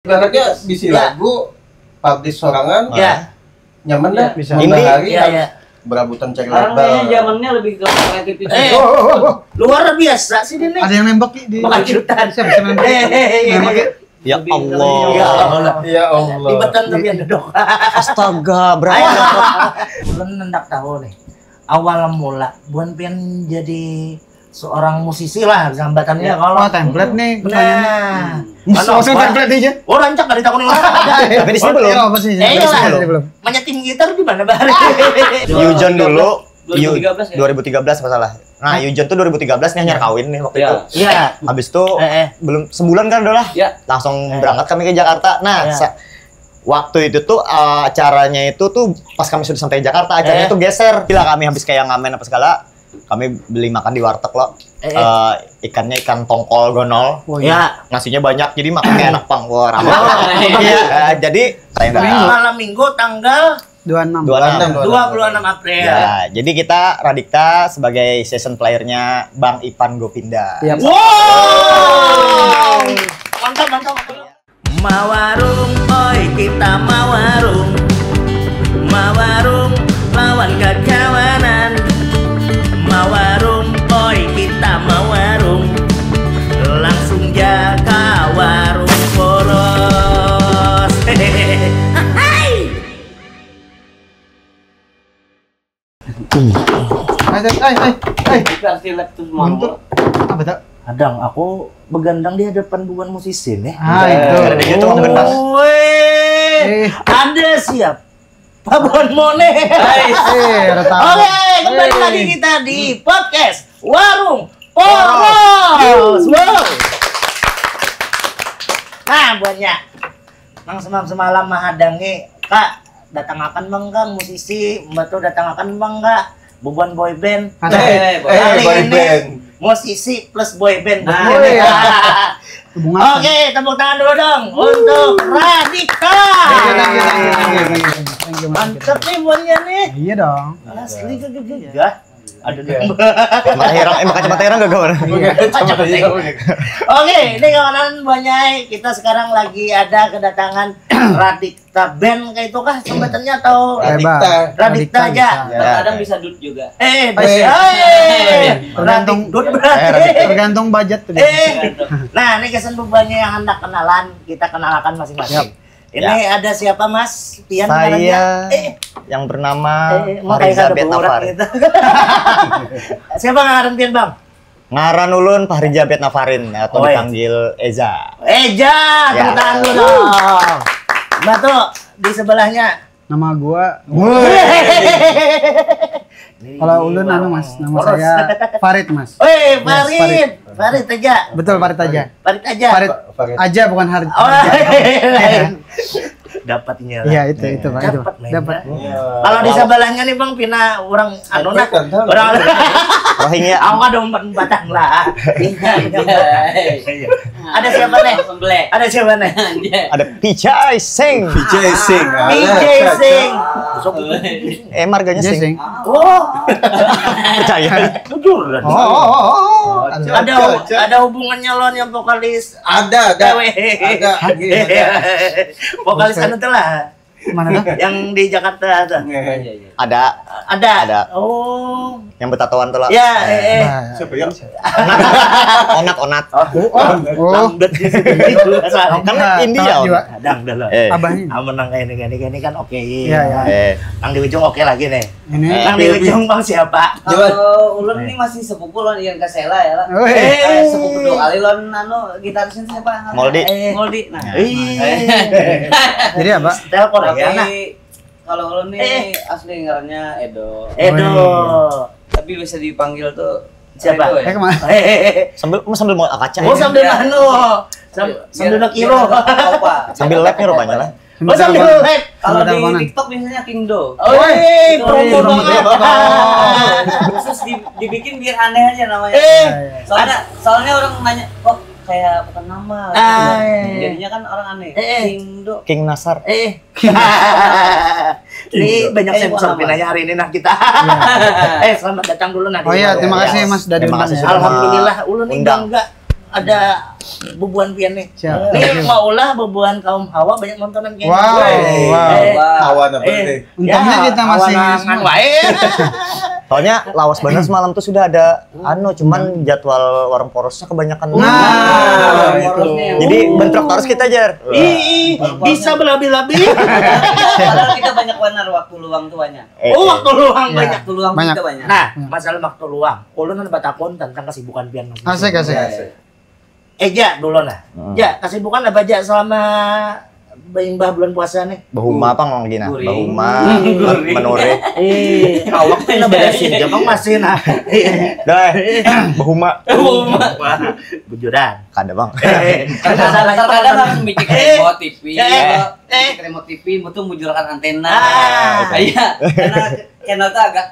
Ibaratnya bisi lagu, publish sorangan, nyaman dah bisa hari berabutan cari label. Orang zamannya lebih ke kreatif itu. Luar biasa sih ini. Ada yang nembak di lanjutan. Siapa bisa nembak? Ya Allah. Ya Allah. Libatkan tapi ada dok. Astaga, berapa? Bulan hendak tahu nih. Awal mula Buan pengen jadi seorang musisi lah sambatannya kalau template nih. Nah, langsung template aja. Oh, rancak dari tahun yang lalu. Tapi di sini belum. Apa sih? Belum. Mainnya tim gitar di mana, Bar? Yujon dulu 2013 masalah. Nah, Yujon tuh 2013 nih nyar kawin nih waktu itu. Iya. Habis itu belum sebulan kan udah lah. Langsung berangkat kami ke Jakarta. Nah, waktu itu tuh acaranya itu tuh pas kami sudah sampai Jakarta, acaranya tuh geser. Gila kami habis kayak ngamen apa segala. Kami beli makan di warteg loh. Ikannya ikan tongkol gonol. Nasinya banyak jadi makannya enak pang. Wah, ramai. Jadi malam Minggu tanggal 26 April. Ya, jadi kita Radikta sebagai session playernya Bang Ipan Gopinda. Wow! Mantap. Mawarung, oi kita mawarung. Mawarung lawan kekawanan. Mawarung, oi kita mawarung. Langsung jaga warung poros. Apa tak? Kadang aku begandang di hadapan bukan musisi nih. Itu Ada siap Pak Bon Mone. Oke, kembali lagi kita di podcast Warung Poros. Wow. Nah, buatnya Mang semalam mahadangi Kak, datang akan bang Kak musisi, Mbak tuh datang akan bang Kak bubuan boy band. Boy band. Musisi plus boy band. Oke, tepuk tangan dulu dong untuk Radikta. Mantap nih buannya nih. Iya dong. Asli gagah. Aduh kacamata Herang gak kawan? Oke, ini kawanan buannya kita sekarang lagi ada kedatangan Radikta Band kayak itu kah sebutannya atau Radikta aja? Kadang bisa dut juga. Tergantung budget. Nah, ini kesan bebannya yang hendak kenalan, kita kenalkan masing-masing. Ini ada siapa Mas? Pian saya yang bernama Fahriza Betnafarin. Siapa ngaran Pian Bang? Ngaran ulun Fahriza Betnafarin atau dipanggil Eza. Eza, tepuk tangan dulu dong. Mbak tuh di sebelahnya. Nama gua. Kalau ulun Mas, nama saya Farid Mas. Farid aja. Betul, Farid aja. Farid aja bukan Harid. Dapatnya. Iya, itu Pak. Dapat. Kalau di sebelahnya nih Bang Pina orang anuna. Orang Rohingya. Aku ada batang lah. Ada siapa nih? Ada siapa nih? Ada Pijay Sing. Marganya Sing. Oh. Percaya. Jujur. Ada hubungannya lon yang vokalis. Ada. Vokalis anu telah. Mana dah? Yang di Jakarta ada. Ada. Oh. Yang bertatoan tuh lah. Ya, Siapa ya? Onat. Lambat di situ. Kan India. Kadang dah lah. Abahnya. Menang ini kan oke. Iya. Kang di ujung oke lagi nih. Ini Kang di ujung Bang siapa? Ulun ini masih sepupu lon Ian Kasela ya lah. Sepupu dua kali lon gitarisnya siapa? Moldi. Nah. Jadi apa? Setel Korea. Kalau ulun nih asli ngarannya Edo. Tapi bisa dipanggil tuh siapa? Edo, ya? Sambil mau kaca. Oh, sambil sambil nak hero. Sambil lab nih rupanya lah. Sambil lab. Kalau di TikTok biasanya Kingdo. Promo banget. Khusus dibikin biar aneh aja namanya. Soalnya orang nanya kok kayak bukan nama. Jadinya kan orang aneh. Kingdo. King Nasar. Ini banyak sensor pinanya hari ini nah kita. Selamat datang dulu nanti. Oh iya, terima kasih Mas dari Terima kasih. Alhamdulillah ulun ini bangga ada bubuan pian nih. Siap. Nih maulah bubuan kaum Hawa banyak nontonan pian. Wow. Hawa apa nih? Untungnya kita masih ngan wae. Soalnya lawas bener semalam tuh sudah ada cuman jadwal warung porosnya kebanyakan. Itu. Jadi bentrok terus kita Jar. Bisa belabi-labi. Padahal kita banyak waktu luang tuh banyak. Waktu luang banyak. Waktu luang Banyak. kita banyak. Nah, masalah waktu luang. Ulun ada batakon tentang kesibukan pian. asik. Eja dulu nah. Ja, kesibukan apa aja selama Mbah bulan puasa nih? Bahuma apa ngomong gini? Gurih. Bahuma, menure. Awak tuh beda sih, Jepang masih nah. Dah, bahuma. Bujuran. Kada bang. Kadang harus bikin remote TV, remote TV butuh mujurkan antena. Iya, karena channel tuh agak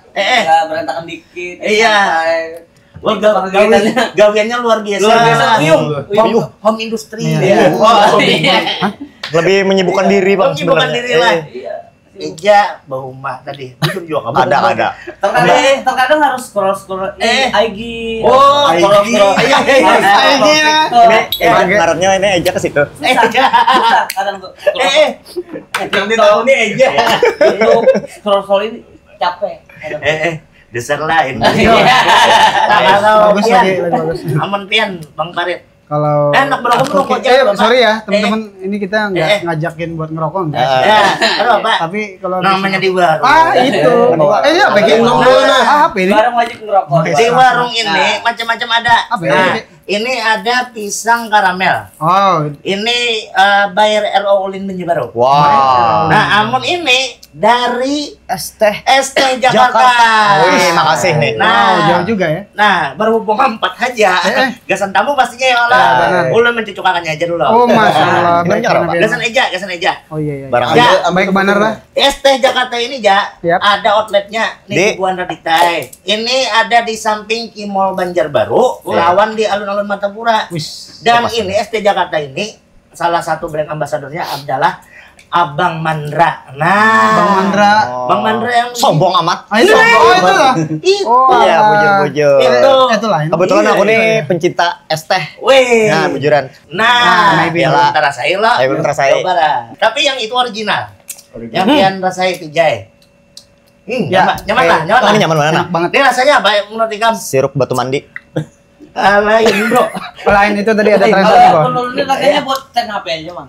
berantakan dikit. Iya. Wah, gawiannya luar biasa. Luar biasa, home industry. Iya. Lebih menyibukkan diri bang. Menyibukkan diri lah. Eja Bahuma tadi. Betul juga kamu. Ada. Terkadang harus scroll IG. IG. IG ya. Ngarannya ini aja ke situ. Kadang tuh. Yang ditahu nih aja. Untuk scroll ini capek. Deser lain. Bagus lagi bagus. Aman pian Bang Farid. Kalau enak merokok aja. sorry ya teman-teman, ini kita nggak ngajakin buat ngerokok enggak. Kenapa? Tapi kalau namanya di warung. Itu. Ya bikin nomor apa ini? Barang wajib ngerokok. Di warung ini macam-macam ada. Apa ya? Nah, ini ada pisang karamel. Oh, Ini bayar RO Ulin Menyebaru. Wow. Nah, amun ini dari ST Jakarta. Wih, makasih nih. Nah, jauh juga ya. Nah, berhubung 4 aja. Gasan tamu pastinya ya Allah. Ulun mencucukakannya aja dulu. Oh, masalah. Gasan eja. Oh iya. Barang Ya, baik benar lah. ST Jakarta ini ada outletnya nih Buan Raditai. Ini ada di samping Kimol Banjarbaru, lawan di alun-alun Martapura. Dan ini ST Jakarta ini salah satu brand ambasadornya adalah Abang Mandra. Nah, Bang Mandra yang sombong amat. Itu lah. Iya, bujur-bujur. Itulah. Kebetulan aku nih pencinta es teh. Wih. Nah, bujuran. Nah, belum rasain lah. Belum rasain. Tapi yang itu original. Yang pian rasain Pijay. Nyaman lah. Ini nyaman mana? Enak banget. Ini rasanya apa menurut Ikam? Sirup batu mandi. Lain bro. Lain itu tadi ada transaksi kok. Ini katanya buat stand HP aja, Bang.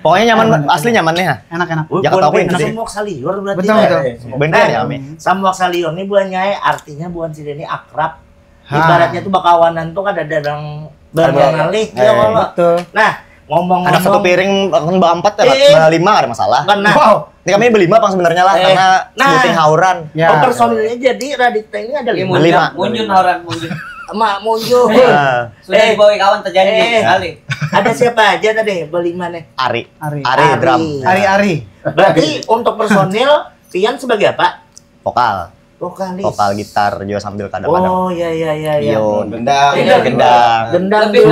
Pokoknya nyaman, asli nyaman nih. Enak. Jakarta aku ini sih. Samwak Salior berarti. Betul. Bener ya, Ami. Samwak Salior ini buan nyai artinya buan si Deni akrab. Ibaratnya tuh bakawanan tuh kan ada dadang bareng-bareng ya Allah. Betul. Nah, ngomong-ngomong ada satu piring bahkan berempat ya, berlima ada masalah. Wow. Ini kami berlima bang sebenarnya lah karena sebuting hauran. Oh, personilnya jadi Radita ini ada 5. Munjun hauran munjun. Mak Munjun. Sudah dibawa kawan terjadi kali. Ada siapa aja tadi berlima nih? Ari drum. Ari. Berarti untuk personil Pian sebagai apa? Vokal. Vokalis. Vokal gitar juga sambil kadang-kadang. Oh iya. Ion. Gendang. Lebih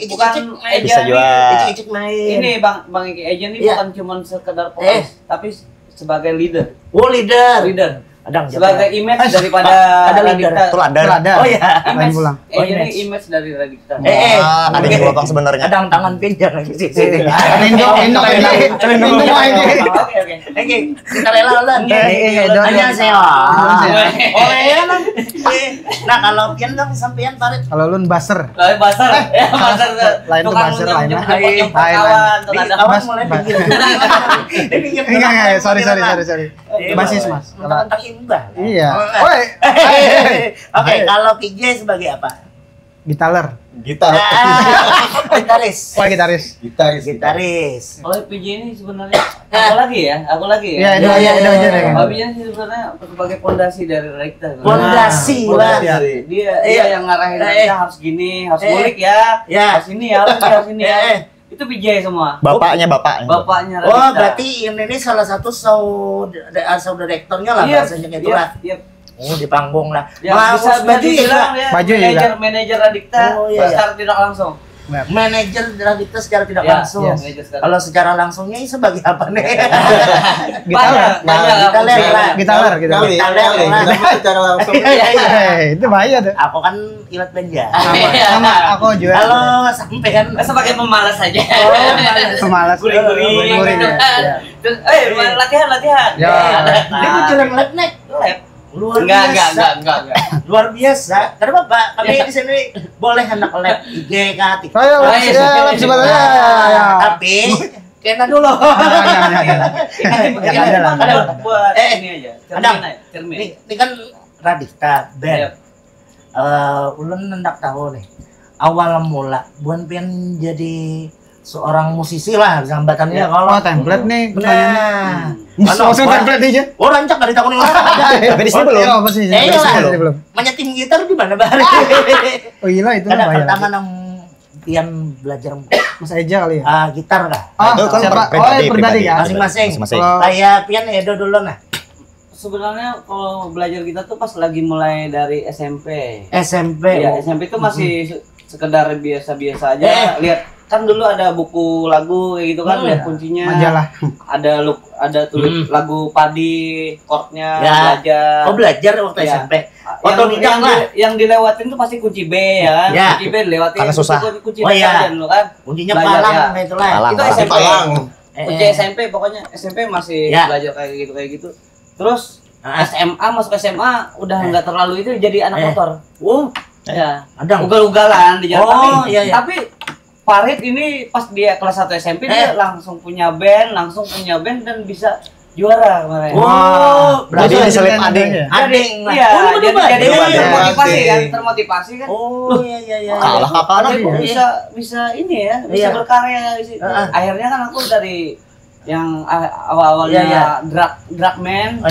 bukan bisa juga. Icik main. Ini Bang Iki Eja ini bukan cuma sekedar vokalis, tapi sebagai leader. Oh, leader. Sebagai image daripada Radita. Teladan. Oh iya. Lain pulang. Ini image dari Radita. Ada juga bang sebenarnya. Kadang tangan pinjang lagi sini. Indo. Oke. Kita rela lah. Annyeonghaseyo. Nah, kalau Pian dong sampean Farid. Kalau Lun baser. Basar. Lain tuh baser lain. Kawan mulai pinggir. Enggak. Sorry. Basis Mas. Tentang imbah. Iya. Oke, kalau PJ sebagai apa? Gitaler. Gitar. Gitaris. Gitaris. Kalau PJ ini sebenarnya aku lagi ya. Iya, itu aja deh. Hobinya sih sebenarnya sebagai pondasi dari Radita. Pondasi lah. Dia yang ngarahin kita harus gini, harus ngulik ya. Harus ini ya. Itu PJ semua. Bapaknya. Bapaknya Oh, Radita. berarti ini salah satu saudara direktornya lah bahasanya gitu lah. Oh, di panggung lah. Ya, bisa baju bilang ya, Baju manajer Radita secara tidak langsung. Manajer kita secara tidak langsung. Kalau secara langsungnya ini sebagai apa nih? Gitaler. Secara langsung. Itu bahaya tuh. Aku kan ilat banja. Sama aku juga. Kalau sampean sebagai pemalas saja. Pemalas. Guring. Latihan. Ini kucuran lab nek. Luar biasa. Enggak. Luar biasa. Kenapa Pak? Kami di sini boleh anak lab IG kan. Ayo, lab sebenarnya. Tapi kena dulu. Buat ini aja. Cermin. Ini kan Radita band. Ulun hendak tahu nih. Awal mula buan pengen jadi seorang musisi lah gambatannya kalau template nih. Nah, langsung template aja. Oh, rancak dari tahun yang lalu. Tapi di sini belum. Apa sih? Belum. Mainnya tim gitar di mana Bari? Oh iya itu Karena pertama nang pian belajar Mas Eja kali ya. Gitar kah? Itu kan siapa? Pribadi ya. Masing-masing. Kayak pian Edo dulu nah. Sebenarnya kalau belajar kita tuh pas lagi mulai dari SMP. SMP. Iya, SMP itu masih sekedar biasa-biasa aja. Lihat kan dulu ada buku lagu kayak gitu kan, lihat kuncinya. Majalah. Ada tulis lagu padi, chordnya, belajar. Oh, belajar waktu SMP. Yang dilewatin tuh pasti kunci B ya kan. Kunci B dilewatin. Karena susah. Kunci B dulu kan. Kuncinya palang itu lah. Itu SMP. Kunci SMP pokoknya SMP masih belajar kayak gitu. Terus SMA masuk SMA udah nggak terlalu itu jadi anak motor. Ya, ada ugal-ugalan di jalan. Tapi Farid ini pas dia kelas 1 SMP dia langsung punya band dan bisa juara kemarin. Berarti diselip ading. Iya, jadi termotivasi kan. Oh iya. Kalah kapan bisa ini ya, bisa berkarya. Akhirnya kan aku dari yang awalnya drugman,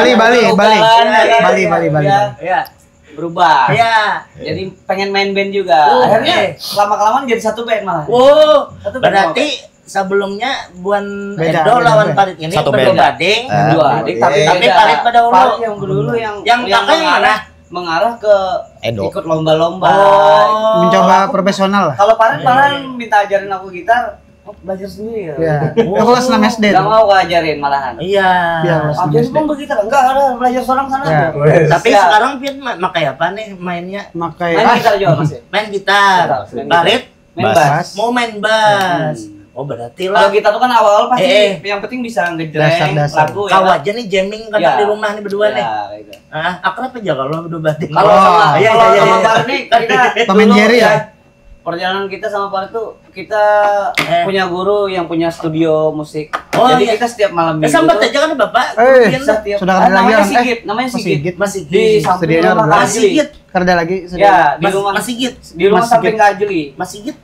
Bali. Berubah. Jadi pengen main band juga. Akhirnya lama-kelamaan jadi satu band malah. Berarti sebelumnya Buan Edo lawan Farid ini berbanding dua adik tapi Farid pada Farid yang dulu yang kakak mengarah ke Edo. ikut lomba-lomba. Mencoba profesional lah. Kalau Farid malah minta ajarin aku gitar, belajar sendiri ya. Aku kelas 6 SD. Enggak mau ajarin malahan. Iya. Ajarin pun begitu. Enggak ada belajar seorang sana aja. Tapi sekarang Pian makai apa nih mainnya? Main gitar juga masih. Main gitar. Farid main bass. Mau main bass. Oh berarti lah. Kalau gitar tuh kan awal pasti yang penting bisa ngejreng lagu ya. Kau aja nih jamming kadang di rumah nih berdua nih. Akrab aja kalau berdua batin. Kalau sama Farid nih kita pemain Jerry ya. Perjalanan kita sama Farid tuh kita punya guru yang punya studio musik. Jadi kita setiap malam minggu sampai aja kan Bapak. Sudah ada lagi namanya Sigit. Masih di samping rumah Kak Ajli. Kerja lagi ya, di rumah Sigit. Di rumah samping Kak Ajli. Mas Sigit.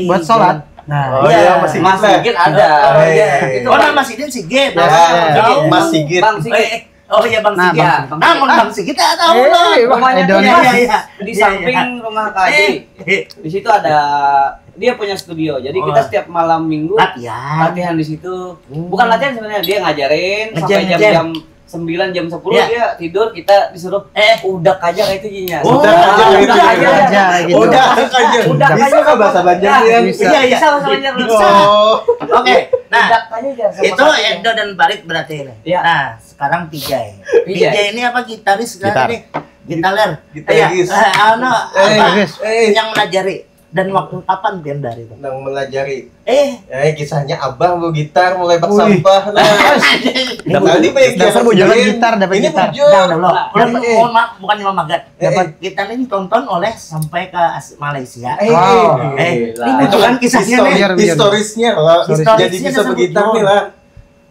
Buat sholat. Nah, iya Mas Sigit ada. Itu nama Sigit Sigit. Mas Sigit. Bang Sigit. Oh iya Bang Sigit. Namun Bang Sigit tahu loh. Rumahnya di samping rumah Kak Ajli. Di situ ada dia punya studio. Jadi kita setiap malam minggu latihan di situ. Bukan latihan sebenarnya, dia ngajarin sampai jam-jam 9 jam 10 dia tidur, kita disuruh udak aja kayak itu jinya. Udak bisa enggak bahasa Banjar ya? Bisa bahasa Banjar. Oke. Nah, udak aja. Itu Edo dan Farid berarti ini. Nah, sekarang Pijay. Pijay ini apa gitaris kan ini? Gitaler. Gitaris. Yang melajari. Dan waktu kapan Pian dari itu? Yang melajari. Kisahnya abang bawa gitar mulai bak sampah. Tadi banyak dasar bujuran gitar, dapat gitar. Mohon maaf, bukan cuma magat. Dapat gitar ini ditonton oleh sampai ke Malaysia. Itu kan kisahnya nih. Historisnya lah. Jadi bisa begitar nih lah.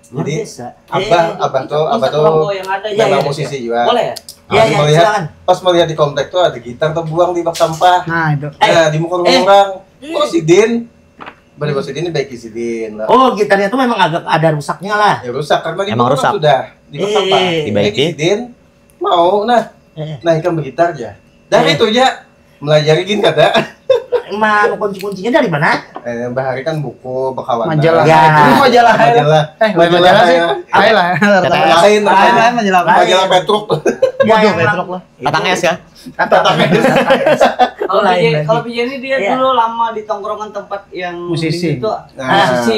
Jadi abang tuh memang musisi juga. Boleh ya? Pas melihat di komplek tuh ada gitar terbuang di bak sampah. Nah itu. Di muka rumah orang. Sidin. Balik Sidin ini baik Sidin lah. Oh gitarnya tuh memang agak ada rusaknya lah. Ya rusak karena emang rusak. Sudah di bak sampah. Dibaiki. Sidin mau naikkan bergitar aja. Dan itu aja melajari gini kata. emang kunci-kuncinya dari mana? Mbak Hari kan buku, bekawan. Majalah. Ya. Ini majalah. Majalah sih. Ayolah. Lain, majalah. Majalah Petruk. Waduh, Petruk loh. Tatang es ya? Kalau PJ ini dia dulu lama di tongkrongan tempat yang musisi itu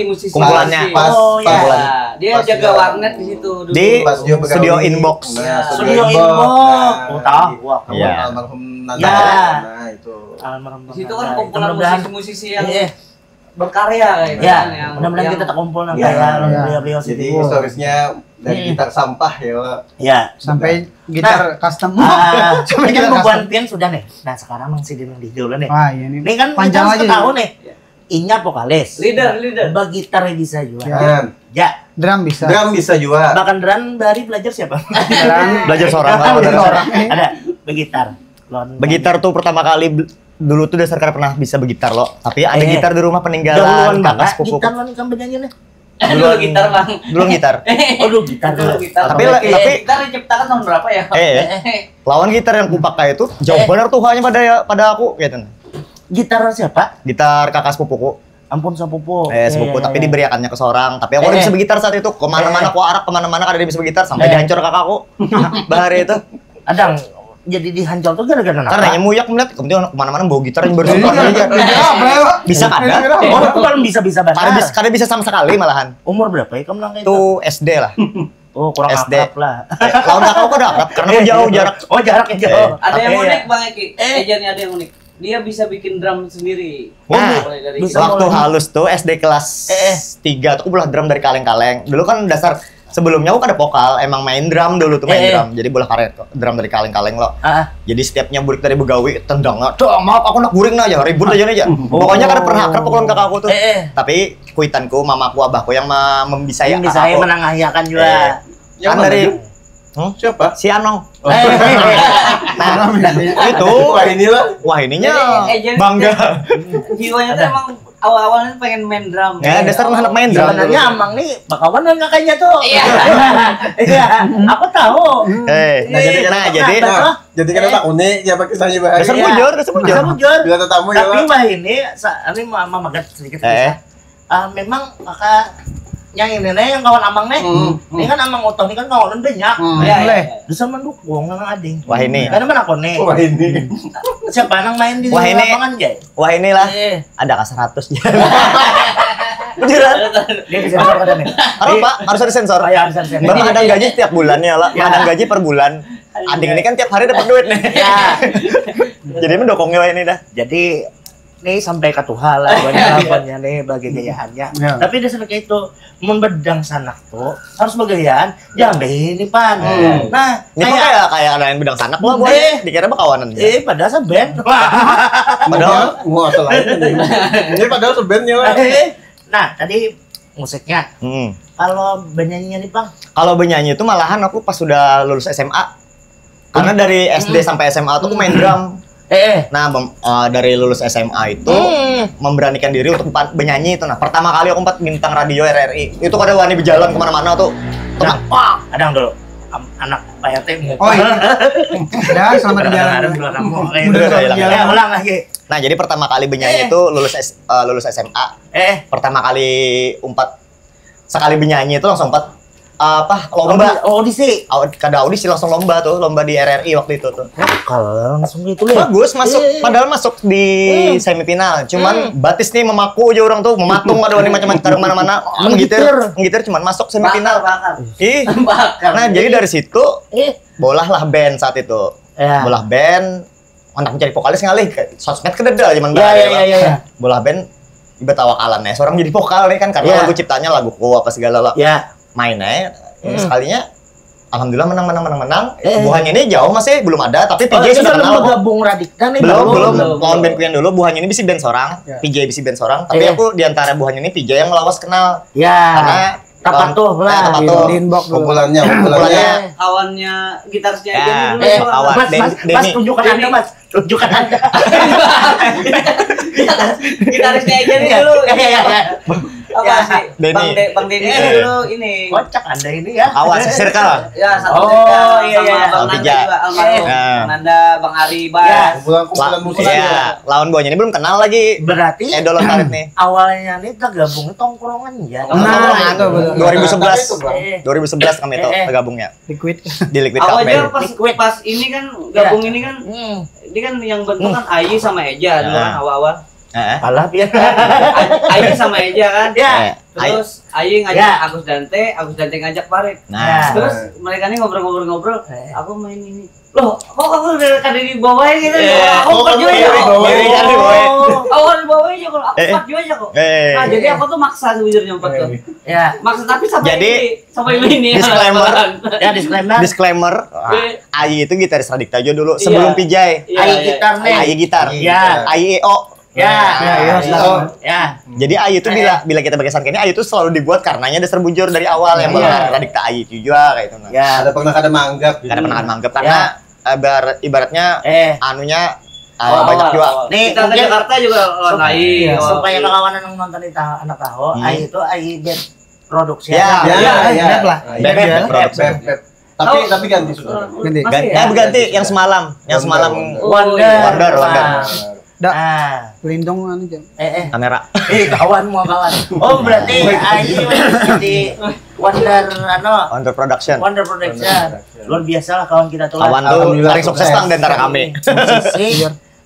musisi kumpulannya dia jaga warnet di situ dulu di studio Inbox. Studio Inbox. Tahu gua. Almarhum Nanda. Nah, itu. Di situ kan kumpulan musisi-musisi yang berkarya ya, mudah-mudahan kita terkumpul nanti beliau jadi historisnya dari gitar sampah ya sampai gitar custom sampai kita membuat pin sudah nih. Nah sekarang masih di dulu nih. Wah ini kan panjang lagi tahu nih. Inya vokalis, leader mbak gitar bisa juga ya drum bisa juga bahkan drum dari belajar siapa? Belajar seorang ada begitar tuh pertama kali dulu tuh dasar karena pernah bisa begitar loh, tapi ada gitar di rumah peninggalan kakak sepupu. Gitar kan penyanyi nih. Dulu gitar bang. Dulu gitar. Dulu gitar. Tapi gitar diciptakan tahun berapa ya? Lawan gitar yang kupakai itu jauh benar tuh hanya pada aku gitu. Gitar siapa? Gitar kakak sepupuku. Ampun sepupu. Sepupu tapi diberiakannya ke seorang. Tapi aku udah bisa bergitar saat itu. Kemana-mana aku arah kemana-mana kada dia bisa bergitar sampai dihancur kakakku. Bahari itu. Adang jadi dihancur tuh gara-gara apa? Karena muyak melihat kemudian kemana-mana bawa gitar yang bersuara aja. Bisa kada? Oh, aku kan bisa banget. Kada bisa sama sekali malahan. Umur berapa ya kamu nangis? Itu SD lah. Oh, kurang SD akrab lah. Lawan kakakku kada akrab karena jauh jarak. Oh, jaraknya jauh. Ada yang unik Bang Eki. Ejannya ada yang unik. Dia bisa bikin drum sendiri. Waktu halus tuh SD kelas 3 tuh aku bola drum dari kaleng-kaleng. Dulu kan dasar sebelumnya aku ada vokal, emang main drum dulu tuh drum. Jadi bola karet drum dari kaleng-kaleng loh. Jadi setiap nyamburik dari begawi tendang, maaf aku nak guring aja, ribut aja. Pokoknya kada pernah akrab pokoknya kakakku tuh. Tapi kuitanku, mamaku, abahku yang membisai kakakku. Yang bisa menangahiakan juga. Kan dari siapa? Si Anong. Nah, itu wah ininya bangga. Jiwanya tuh emang awal-awalnya pengen main drum. Ya, dasar anak main drum. Sebenarnya Amang nih bakawan dengan kakaknya tuh. Iya. Aku tahu. Jadi kan tak unik ya pakai kisahnya Bahari. Dasar bujur. Bila tetamu ya. Tapi Mbak ini mama magat sedikit kisah. Memang kakaknya ini nih yang kawan Amang nih. Ini kan Amang Oto ini kan kawanan banyak. Bisa mendukung nang ading. Wah ini. Karena mana aku nih. Wah ini. Siapa nang main di lapangan Jay? Wah inilah. Ada K100 dia. Beneran. Dia disensor kan nih. Harus Pak, harus ada sensor. Ya, harus sensor. Bapak ada gaji setiap bulannya lah. Ada gaji per bulan. Ading ini kan tiap hari dapat duit nih. Jadi mendukungnya ini dah. Jadi nih sampai ke Tuhan lah banyak nih bagi gayaannya. Tapi dia seperti itu membedang sanak tuh harus begayaan jangan deh ini pan. Nah ini kayak ada yang bedang sanak lah gue dikira bakawanan ya. Padahal seben. Padahal gua asal aja ini padahal sebennya lah. Nah tadi musiknya. Kalau bernyanyinya nih Bang? Kalau bernyanyi itu malahan aku pas sudah lulus SMA. Karena dari SD sampai SMA tuh aku main drum. Nah, dari lulus SMA itu memberanikan diri untuk bernyanyi itu. Nah, pertama kali aku bintang radio RRI. Itu kada wani berjalan kemana-mana tuh. Adang dulu. Anak Pak RT. Oh iya. Udah, selamat jalan. Udah ulang lagi. Nah, jadi pertama kali bernyanyi itu lulus SMA. Pertama kali sekali bernyanyi itu langsung lomba audisi. Kada audisi langsung lomba di RRI waktu itu tuh. Kalau langsung gitu loh. Bagus padahal masuk di semifinal. Cuman Batis nih memaku aja orang tuh, mematung ada wani macam-macam taruh mana-mana. Ngitir cuman masuk semifinal. Nah, jadi dari situ bolah lah band saat itu. Bolah band anak mencari vokalis ngalih sosmed kededa zaman Iya. Bolah band ibetawakalan ya. Seorang jadi vokal nih kan karena lagu ciptanya laguku apa segala lah. Mainnya sekalinya alhamdulillah menang. Buahnya ini jauh masih belum ada tapi PJ sudah kenal. Gabung Radikta nih belum lawan bandku yang dulu buahnya ini bisa band seorang, PJ bisa band seorang, tapi aku diantara buahnya ini PJ yang ngelawas kenal. Karena Tapatuh lah di inbox kumpulannya kawannya gitarisnya dulu. Mas tunjukkan Anda. Gitarisnya aja nih dulu. Apa sih? Bang Denny dulu ini. Kocak Anda ini ya. Awas circle. Ya, satu Oh, iya. Bang Nanda juga, Bang Nanda, Bang Ari, Bas. Kumpulan musik ya. Lawan buahnya ini belum kenal lagi. Berarti Idol Farid nih. awalnya nih tergabungnya tongkrongan ya. Nah, itu betul. 2011 kami itu tergabungnya. Liquid. Di Liquid Awal Cafe. aja pas ini kan gabung ini kan ini kan yang bentuk kan Ayi sama Eja dulu kan awal-awal. Alah biar. Ayi sama Eja kan. Ya. Terus Ayi ngajak Agus Dante ngajak Farid. Nah, Terus mereka nih ngobrol-ngobrol. Aku main ini. Loh, kok aku udah ada di bawah gitu? Aku kan juga aja kok. Aku di bawah aja kalau aku empat juga aja kok. Nah, jadi aku tuh maksa sebenarnya empat tuh. Ya. Maksa tapi sampai ini. disclaimer. Ayi itu gitaris Radikta Jo dulu sebelum Pijay. Ayi gitar nih. Ayi gitar. Ya. Ayi EO. Ya. Jadi Ayi itu bila kita pakai sangkanya Ayi itu selalu dibuat karenanya dasar bujur dari awal yang Radikta Ayi juga kayak itu. Ya. Ada manggap. Ada penahan manggap karena ibaratnya anunya Awal, banyak juga. Nih, kita ke Jakarta juga Ayi. Supaya kawan yang nonton di anak tahu, Ayi itu Ayi band produksi. Ya. Beb. Tapi ganti sudah. Ganti yang semalam Wonder. Lindung anu jam. Kamera. Kawan mau kawan. Oh, berarti Ayi di Wonder Production. Luar biasa lah kawan kita tuh. Kawan tuh paling sukses lah di antara kami.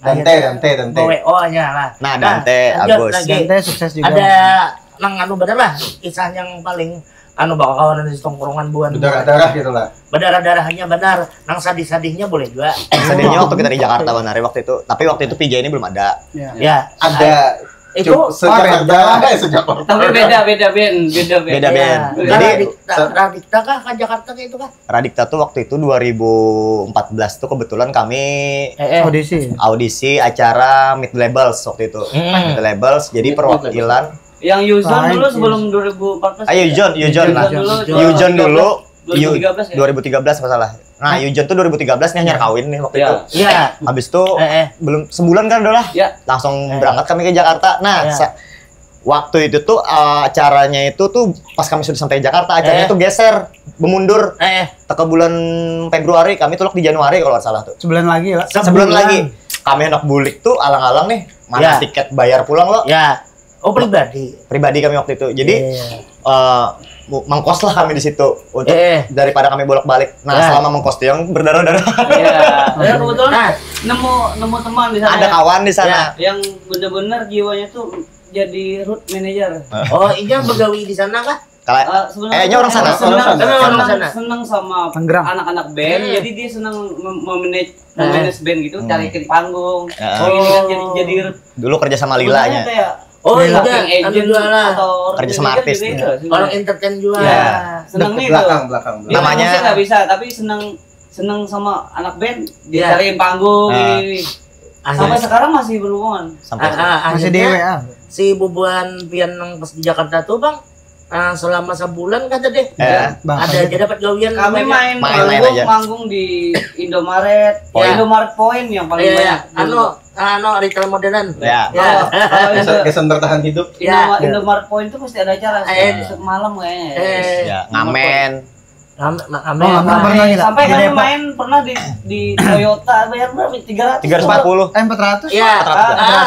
Dante. WO nya lah. Nah, Dante, Agus. Dante sukses juga. Ada anu bener lah kisah yang paling bakal kawan di tongkrongan buan. Berdarah gitu lah. Berdarah-darahnya benar. Nang sadih-sadihnya boleh juga. Sedihnya waktu kita di Jakarta benar waktu itu. Tapi waktu itu PJ ini belum ada. Ya. Ada. Itu sejak sejak. Tapi beda band. Jadi Radikta kah ke Jakarta kayak itu kah? Radikta tuh waktu itu 2014 tuh kebetulan kami audisi acara Mid Labels waktu itu. Mid Labels jadi perwakilan yang Yuzon dulu sebelum 2014. Yuzon dulu 2013 masalah. Nah, Yuzon tuh 2013 nih nyari kawin nih waktu itu. Iya. Habis itu belum sebulan kan udah lah. Langsung berangkat kami ke Jakarta. Nah, waktu itu tuh acaranya itu tuh pas kami sudah sampai Jakarta, acaranya tuh geser, memundur. Ke bulan Februari, kami tulak di Januari kalau nggak salah tuh. Sebulan lagi lah. Sebulan lagi. Kami anak bulik tuh alang-alang nih, mana tiket bayar pulang lo? Ya. Oh, pribadi kami waktu itu. Jadi mengkos lah kami di situ untuk daripada kami bolak-balik. Nah, selama mengkos tuh yang berdarah-darah. Iya. Kebetulan nemu teman di sana. Ada kawan di sana. Yang benar-benar jiwanya tuh jadi root manager. Oh, ini yang begawi di sana kah? Sebenarnya orang sana. Senang sama anak-anak band, jadi dia senang memanage band gitu, cariin panggung. Ini kan jadi dulu kerja sama Lilanya. Oh iya, agent atau kerja sama artis orang entertain juga. Seneng nih belakang. Namanya nggak bisa, tapi seneng sama anak band, dicariin panggung. Sampai sekarang masih berhubungan. Masih di WA. Si Bubuan Pian yang pas di Jakarta tuh Bang, selama sebulan kata deh. Ada aja dapat gawian. Kami main manggung di Indomaret. Indomaret Point yang paling banyak. Retail modernan. Kesan bertahan hidup. Indomaret Point itu pasti ada acara semalam kayaknya. Ngamen. Sampai kami main pernah di Toyota bayar berapa? 340. 400. Iya.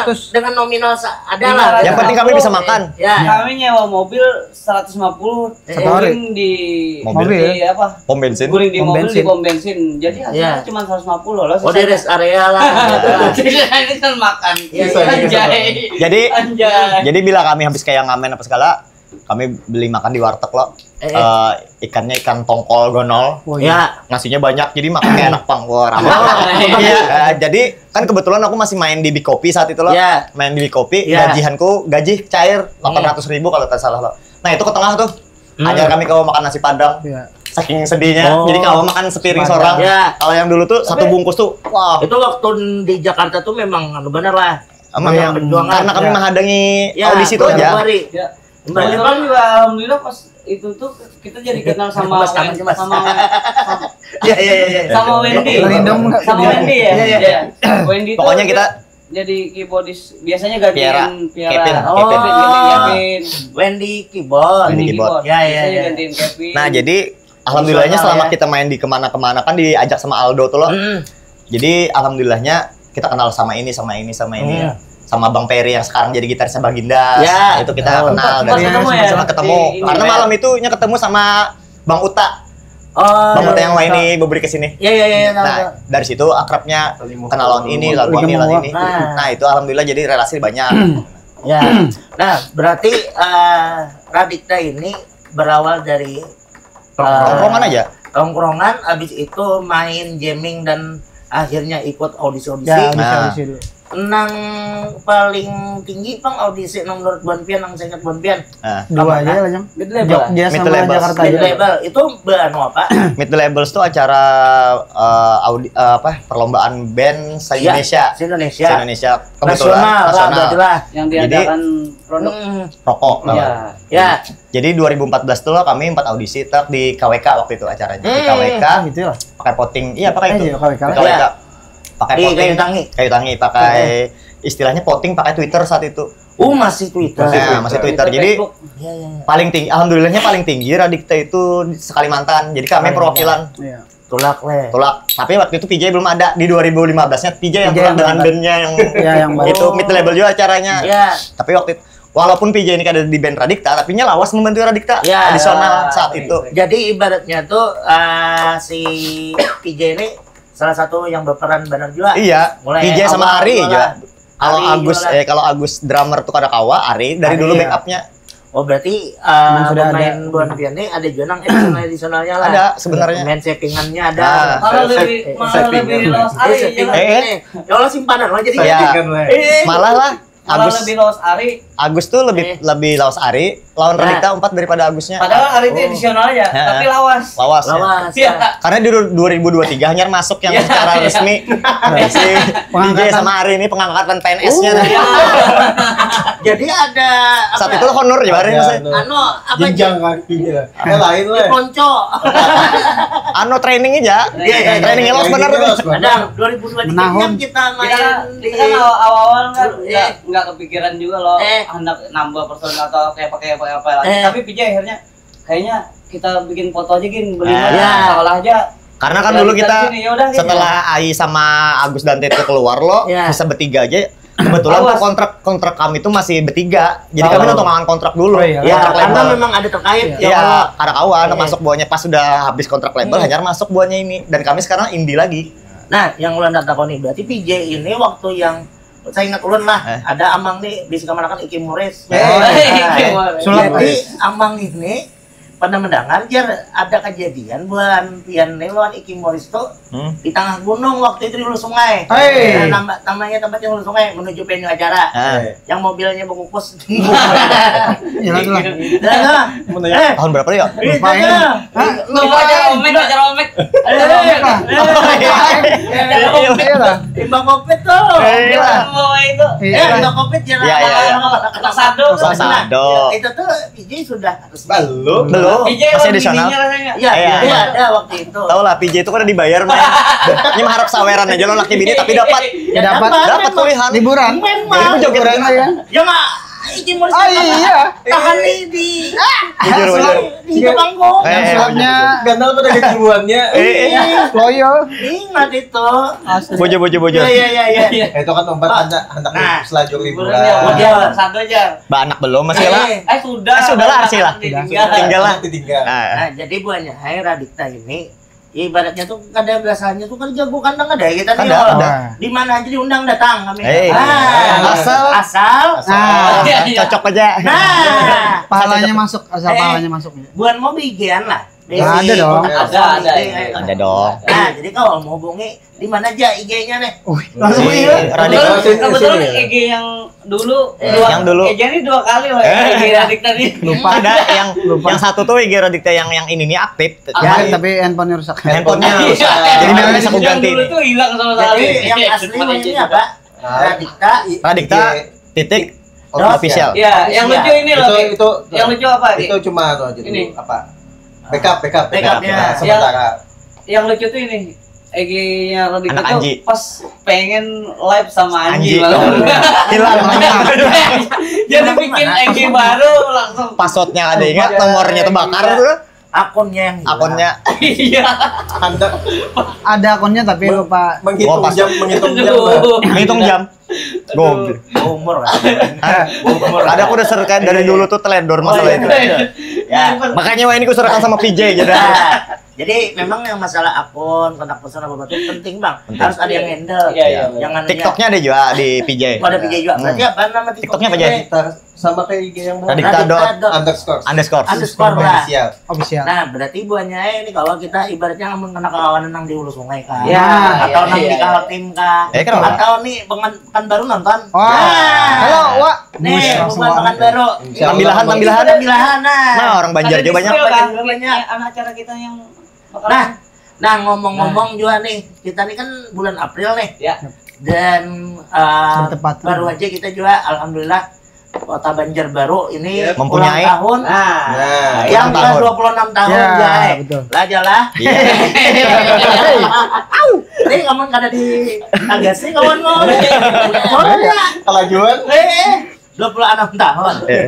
400 dengan nominal ada lah. Yang penting kami bisa makan. Kami nyewa mobil 150 guring di mobil apa? Pom bensin. Guring di mobil di pom bensin. Jadi hasilnya cuma 150 loh. Oh, di rest area lah. Ini kan makan. Jadi bila kami habis kayak ngamen apa segala, kami beli makan di warteg loh. Ikannya ikan tongkol gonol. Nasinya banyak, jadi makannya enak pang. Wah, jadi kan kebetulan aku masih main di Big Kopi saat itu loh. Main di Big Kopi, gaji cair 800.000 kalau tak salah loh. Nah, itu ke tengah tuh. Ajar kami kalau makan nasi Padang. Saking sedihnya, jadi kalau makan sepiring seorang. Kalau yang dulu tuh satu bungkus tuh, wah. Itu waktu di Jakarta tuh memang benar lah. Karena kami menghadangi audisi itu aja. Kebetulan juga alhamdulillah pas itu tuh kita jadi kenal sama Wendy. Sama Wendy ya. Wendy. Pokoknya kita jadi keyboardis biasanya gantiin Kevin. Wendy keyboard. Ya. Gantiin Kevin. Nah, jadi alhamdulillahnya selama kita main di kemana-kemana kan diajak sama Aldo tuh loh. Jadi alhamdulillahnya kita kenal sama ini. Sama Bang Peri yang sekarang jadi gitarisnya Baginda. Ya, itu kita kenal dari sama ketemu. Karena malam itu ketemu sama Bang Uta. Bang Uta yang ini berberi ke sini. Iya. Nah, dari situ akrabnya kenal lawan ini, lagu ini. Nah, itu alhamdulillah jadi relasi banyak. Ya. Nah, berarti Radikta ini berawal dari tongkrongan aja. Tongkrongan, abis itu main jamming dan akhirnya ikut audisi-audisi. Ya, audisi dulu. Nang paling tinggi pang audisi nomor Bonpian nang singkat Bonpian. Dua aja lah Jam. Mid label. Jogja sama Jakarta aja. Mid label itu beranu apa? Mid labels itu acara perlombaan band se-Indonesia. Se-Indonesia. Kebetulan nasional. Yang diadakan produk rokok. Ya. Jadi 2014 tuh kami 4 audisi di KWK waktu itu acaranya. Di KWK gitu lah. pakai voting. Iya, pakai itu. KWK. Pakai voting, kayu tangi, pakai istilahnya voting pakai Twitter saat itu. Masih Twitter. Masih Twitter. Jadi paling tinggi, alhamdulillahnya paling tinggi Radikta itu Kalimantan. Jadi kami perwakilan. Tulak. Tapi waktu itu PJ belum ada. Di 2015-nya PJ yang tulak dengan bandnya yang itu mid label juga acaranya. Tapi waktu itu walaupun PJ ini ada di band Radikta, tapi nya lawas membantu Radikta adisional saat itu. Jadi ibaratnya tuh si PJ ini salah satu yang berperan benar juga. Iya. PJ sama Ari juga. Kalau Agus drummer tuh Kadakawa, Ari dari dulu backupnya. Oh berarti pemain Bonpian ini ada juga edisionalnya lah. Ada sebenarnya. Main settingannya ada. Malah lebih los Ari. Kalau simpanan lah jadi. Malah lah. Lebih lawas Ari. Agus tuh lebih lawas Ari, lawan Radikta 4 daripada Agusnya. Padahal Ari itu edisional aja, tapi lawas. Ya. Karena di 2023 hanya masuk yang secara resmi si PJ sama Ari ini pengangkatan PNS-nya. Jadi ada saat itu honor ya Ari apa jenjang kakinya. Lain lah. Ponco. Training aja. Trainingnya los bener tuh. Ada 2023 kan kita main di awal-awal kan nggak kepikiran juga loh hendak nambah personal atau kayak pakai apa lagi. Tapi PJ akhirnya kayaknya kita bikin foto aja beli salah aja. Karena kan dulu kita setelah Ai sama Agus dan Tete keluar bisa bertiga aja. Kebetulan kontrak kami itu masih bertiga. Jadi kami nonton kontrak dulu. Karena memang ada terkait. Iya, Kadakawa masuk buahnya pas sudah habis kontrak label hanya masuk buahnya ini. Dan kami sekarang indie lagi. Nah, yang ulun takoni berarti PJ ini waktu yang saya ingat ulun lah, ada Amang nih di Sukamanakan Iki Mores. Jadi Amang ini pernah mendengar ada kejadian bulan pian lawan Iki Mores tuh di tengah gunung waktu itu di hulu sungai. Namanya tempatnya hulu sungai menuju venue acara. Yang mobilnya bungkus. Tahun berapa ya? Lupa acara omek. Timbang kopet tuh. Timbang kopet Sado. Itu tuh PJ sudah belum. Masih adisional. Iya, ada waktu itu. Tahu lah PJ itu kan udah dibayar mah. Ini mah harap saweran aja lo laki bini tapi dapat kulihan liburan. Memang liburan ya. Ya enggak Iki Mores. Iya. Tahan di jujur. Di Bangko. Yang gandal pada kejiwaannya. Loyal. Ingat itu. Bojo. Iya. Itu kan tempat anak selajur liburan. Satu aja. Anak belum masih lah. Sudah lah Arsi lah. Tinggal lah. Nah, jadi buahnya Radikta ini ibaratnya tuh ada biasanya tuh kan jago kandang ada ya kita nih. Di mana aja diundang datang kami. Asal. Cocok aja. Nah, pahalanya masuk, asal pahalanya masuk. Bukan mau bikin lah. Ada dong. Ada dong. Nah, jadi kalau mau hubungi di mana aja IG-nya nih? Langsung kebetulan IG yang dulu IG ini 2 kali loh IG Radikta nih. Lupa ada yang satu tuh IG Radikta yang ini nih aktif. Ya, tapi handphonenya rusak. Handphonenya rusak. Jadi memang bisa aku ganti. Yang dulu tuh hilang sama sekali. Yang asli ini apa? Radikta titik official. Iya, yang lucu ini loh. Itu yang lucu apa? Itu cuma itu aja ini apa? Backup ya. sementara. Yang lucu tuh ini EG-nya Raditya Anak tuh Anji. pas pengen live sama Anji. Hilang namanya. Jadi bikin EG baru langsung. Passwordnya ada ingat, nomornya terbakar tuh. Akunnya yang hilang. Akunnya. Iya. Ada akunnya tapi lupa. Menghitung Oh, jam, Menghitung jam. Goblok. Umur kan. Ada aku udah serkan dari dulu tuh teledor masalah itu. Ya. Makanya wah ini aku serkan sama PJ jadi. Jadi memang yang masalah akun, kontak person apa itu penting bang. Harus ada yang handle. Iya. Jangan TikToknya ada juga di PJ. ada PJ juga. Berarti apa nama TikToknya apa, TikToknya? Jay? Sama kayak IG yang Raditya underscore Underscore. Official. Nah, berarti buahnya ini kalau kita ibaratnya ngomong kena kawanan nang di hulu sungai kan. Ya, Atau nang iya, di iya. Kaltim kan. Kenapa? Atau nih pekan baru nonton. Wah. Halo, Wak. Nih, pekan baru. Tambilahan. Tambilahan nah. Nah, orang Banjar juga banyak. Banyak. Anak acara kita yang Nah, ngomong-ngomong juga nih, kita nih kan bulan April nih. Ya. Dan Bertepatan. baru aja kita juga alhamdulillah Kota Banjarbaru ini Mempunyai. ulang tahun. Nah, Yang ke tahun. 26 tahun, Ya, Jay. betul. Lah jalah. Iya. Ini kamu kada di agasi kawan mau. Ya. kelajuan 26 tahun. Eh,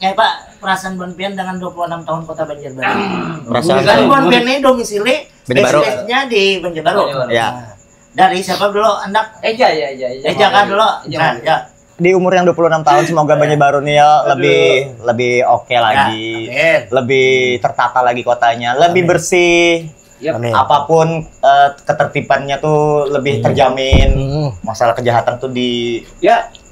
Ya Pak, perasaan Bon Pian dengan 26 tahun Kota Banjarbaru. Perasaan Kan Bon Pian ini domisili Banjarbaru. nya di Banjarbaru. Ya. Dari siapa dulu? Anak Eja. Kan dulu. Eja. Nah, ya. Di umur yang 26 tahun semoga Banjarbaru nih ya lebih oke lagi. Amin. Lebih tertata lagi kotanya, lebih bersih. Yap. Amin. Apapun ketertibannya tuh lebih terjamin. Masalah kejahatan tuh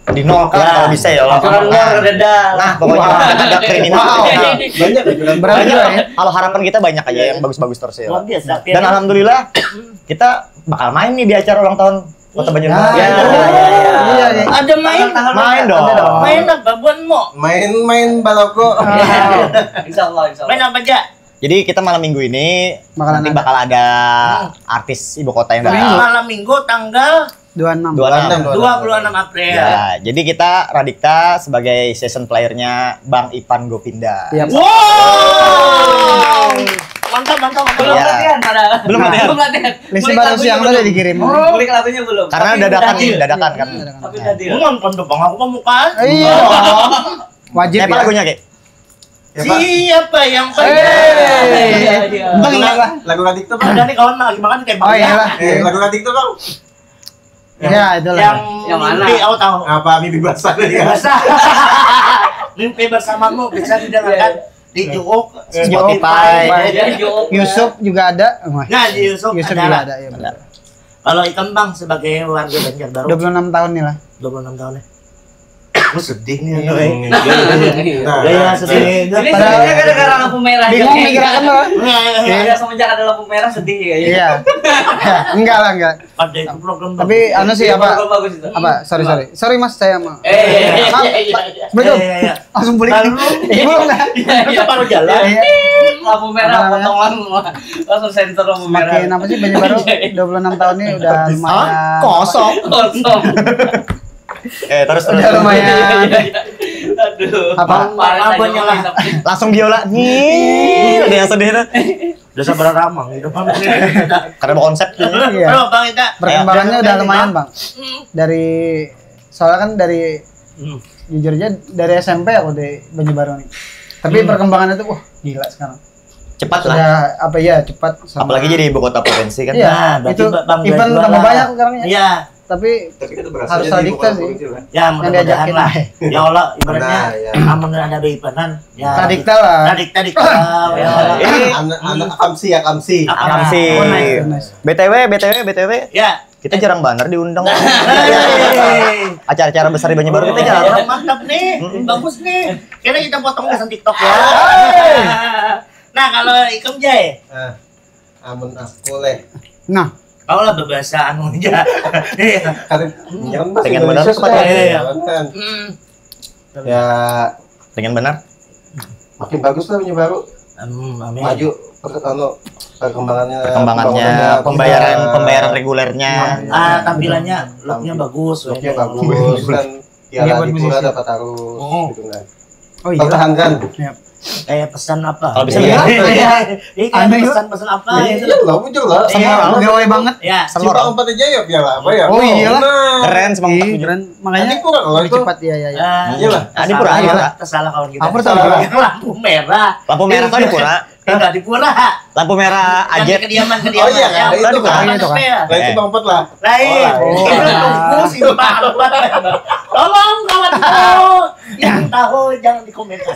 dinolkan kalau bisa ya. Aturan luar reda. Nah, pokoknya ada kriminal. banyak ajudan Berarti ya. Kalau harapan kita banyak aja yang bagus-bagus terus ya. Luar biasa. Dan alhamdulillah kita bakal main nih di acara ulang tahun Kota Banjarbaru. Ya. Iya, iya. Ada main. Main dong. Main apa buan mo? main baloko. Insya Allah. Main apa aja? Jadi kita malam minggu ini Bakalan nanti ada. bakal ada artis ibu kota yang datang. Malam Minggu tanggal 26. 26 April. Ya, jadi kita Raditya sebagai season playernya Bang Ipan Gopinda. Iya. Wow. Mantap. Belum Ya. latihan padahal. Belum latihan. Listnya baru siang tadi dikirim. Kulik lagunya belum. Karena Tapi dadakan udah deal. dadakan kan. Tapi udah deal. Nonton tuh bang, aku mau muka. Iya. Wajib Apa ya. lagunya, Ki? Siapa yang Iya. Bang ingat lah. Lagu Raditya Bang. Udah nih kawan lagi makan kayak Oh iya lah. Lagu Raditya Bang. Iya, itu lah. Yang mana? mimpi aku tahu. Apa mimpi basah ya? Biasa. Mimpi bersamamu bisa didengarkan di Juuk, Spotify. Yusuf juga ada. Wah, Nah, di Yusuf Yusuf ada. juga ada ya. benar. Kalau Ikan Bang sebagai warga Banjarbaru 26 tahun nih lah. 26 tahun ya. Aku sedih nih. Nah, Gaya sedih. Ini sebenarnya gara-gara lampu merah. Bingung mikirkan lo. Ada semenjak ada lampu merah sedih kayaknya. Iya. Enggak lah, enggak. Pada itu program Tapi anu sih apa? Bagus itu. Apa? Sorry. Sorry Mas, saya mau. Iya. Betul. Iya. Langsung beli. Lalu Belum enggak? itu baru jalan. Iya. Lampu merah potongan langsung sensor lampu merah. Makin apa sih Banjarbaru 26 tahun ini udah lumayan. Kosong. Kosong. Terus Udah lumayan. Aduh. Apa? Abangnya lah. langsung biola. Nih, ada yang sedih tuh. Udah sabar ramang gitu. Karena mau konsep tuh. Iya. Bro, Bang Ita. Perkembangannya udah lumayan, Bang. Dari soalnya kan dari jujur aja dari SMP aku di Banjarbaru nih. Tapi perkembangannya tuh wah gila sekarang. Cepat lah. Sudah apa ya cepat sama. Apalagi jadi ibu kota provinsi kan. Iya, Nah, berarti itu Bang event Juara. tambah banyak sekarang ya. Iya. Tapi kita berhasil harus jadi Raditya ibu kota sih. provinsi, kan? Ya mudah-mudahan diajakin. lah. Ya Allah ibaratnya Nah, ya. amun ada event ya. Raditya lah. Raditya di kalau ya Allah. Anak Kamsi. Amsi. Oh, nice. BTW, Ya. kita jarang banget diundang. Hey. Acara-acara besar di Banjarbaru kita Ya, jarang. mantap nih. Bagus nih. Kira kita potong kesan TikTok ya. Nah, kalau Ikem Jay, Amun aku leh. Nah, kau lah berbahasa anu aja. Iya. Jangan bahasa Dengan Indonesia benar, sudah. iya. Kan. Hmm. Ya Dengan benar. makin bagus lah Banjarbaru. Amin. Maju perkembangannya Pembayaran regulernya. Tampilannya looknya bagus. looknya bagus kan Iya, ya buat di musisi. pura dapat harus Oh. gitu kan oh iya. pertahankan Yap. kayak pesan apa? Kalau bisa iya, Aneh kayak pesan-pesan apa gitu. Iya lah, muncul lah. Sama gawe banget. Ya, Simpang 4 aja ya piala apa ya? Oh iyalah. Keren Simpang 4. Keren. Makanya Ini kurang loh itu. cepat ya. Iyalah. Adipura. Tersalah kawan kita. Apa tersalah? Lampu merah. Lampu merah tuh Adipura. Enggak di pura. Lampu merah Yang Ajet. kediaman. Oh iya kan, Ya, itu kan. itu kan. Lah itu Simpang 4 lah. Lain. Oh, Itu tunggu Simpang 4. Tolong kawanku. Yang tahu jangan dikomentar.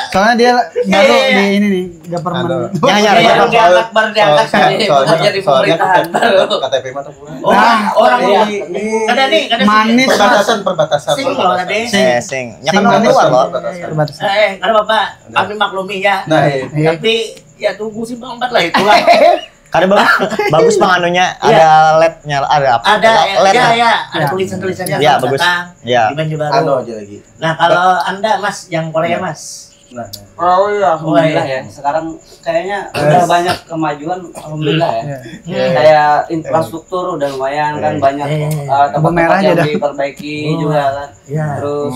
Soalnya dia baru di ini nih, government. Nyanyar Iya, aja. diangkat baru diangkat kerja di pemerintahan baru. KTP mah tuh kurang. Orang iya. ada nih, Manis. Perbatasan. Sing loh tadi. Sing. Nyakan Sing orang manis. luar loh. Terbatas. Ada Bapak, kami maklumi ya. Nah, iya. Tapi ya tunggu Simpang 4 lah itu lah. Karena bagus penganunya, ada LED-nya, ada apa? Ada LED. ada tulisan-tulisannya Iya, selamat bagus. datang Iya. di Banjarbaru. Anu aja lagi. Nah, kalau Anda Mas yang Korea Mas. Nah, Oh iya, alhamdulillah ya. Sekarang kayaknya udah banyak kemajuan, alhamdulillah ya. Kayak infrastruktur udah lumayan kan, banyak tempat merah yang aja dah. diperbaiki juga kan. Iya. Terus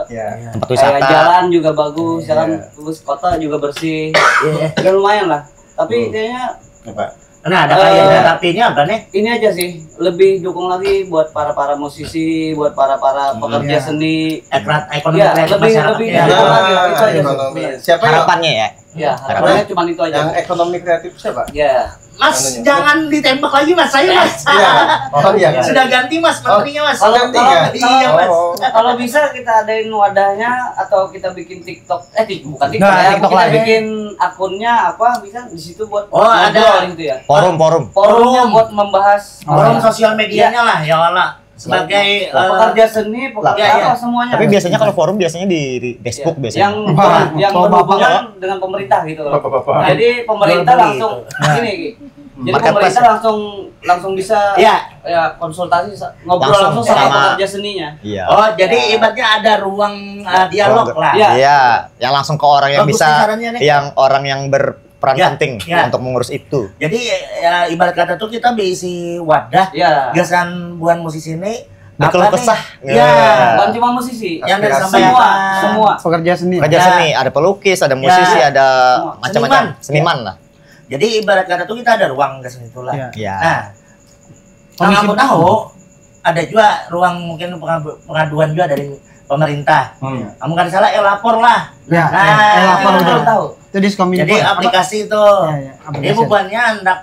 ya. Tempat kayak wisata. jalan juga bagus, Iya. jalan terus kota juga bersih. Iya. Udah lumayan lah. Tapi kayaknya Apa? Nah, ada kayak rapinya apa nih? ini aja sih, lebih dukung lagi buat para musisi, buat para pekerja seni. Ekonomi Ya, kreatif lebih masyarakat. Ya. dukung lagi itu aja sih. Ekonomi. Siapa ya? Harapannya ya. Ya, harapannya cuma itu aja. Yang ekonomi kreatif siapa? Ya. Mas, Anunya. jangan ditembak lagi Mas, saya Mas. Iya. Oh iya. Sudah ganti Mas, menterinya Mas. Kalau Ganti ya? Iya Mas. kalau bisa kita adain wadahnya atau kita bikin TikTok, bukan TikTok Nggak, ya, TikTok kita lagi. bikin akunnya apa bisa di situ buat Oh, ada. ngobrol gitu ya. Forum. Forumnya buat membahas Forum sosial medianya lah ya Allah. Sebagai pekerja seni, pekerja Iya, iya. semuanya. Tapi biasanya kalau forum biasanya di Facebook biasanya. yang Bapak-bapak berhubungan dengan pemerintah gitu loh. Bapak-bapak. Jadi pemerintah Jual beli langsung gini, Ki. Jadi Marketplace. pemerintah langsung bisa ya. konsultasi ngobrol langsung sama pekerja seninya. Iya. Oh, jadi ibaratnya ada ruang dialog lah. Iya. Iya, yang langsung ke orang yang Bagus bisa, nih sarannya nih. yang orang yang berperan Ya, penting ya. untuk mengurus itu. Jadi ya, ibarat kata tuh kita berisi wadah Ya. gagasan buan musisi ini Berkeluh apa nih? kesah. Ya. Bukan cuma musisi. Yang dari Aspirasi. Semua. Pekerja seni. Kerja Ya. seni, ada pelukis, ada musisi, Ya. ada Semua. macam-macam seniman lah. Jadi ibarat kata tuh kita ada ruang ke situ lah. Iya. Iya. Nah, kalau kamu tahu ada juga ruang mungkin pengaduan juga dari pemerintah. Kamu kan salah, lapor lah. Ya, Nah, lapor itu udah. tahu. Itu di Skominfo. Jadi aplikasi itu, Ya, ini bukannya hendak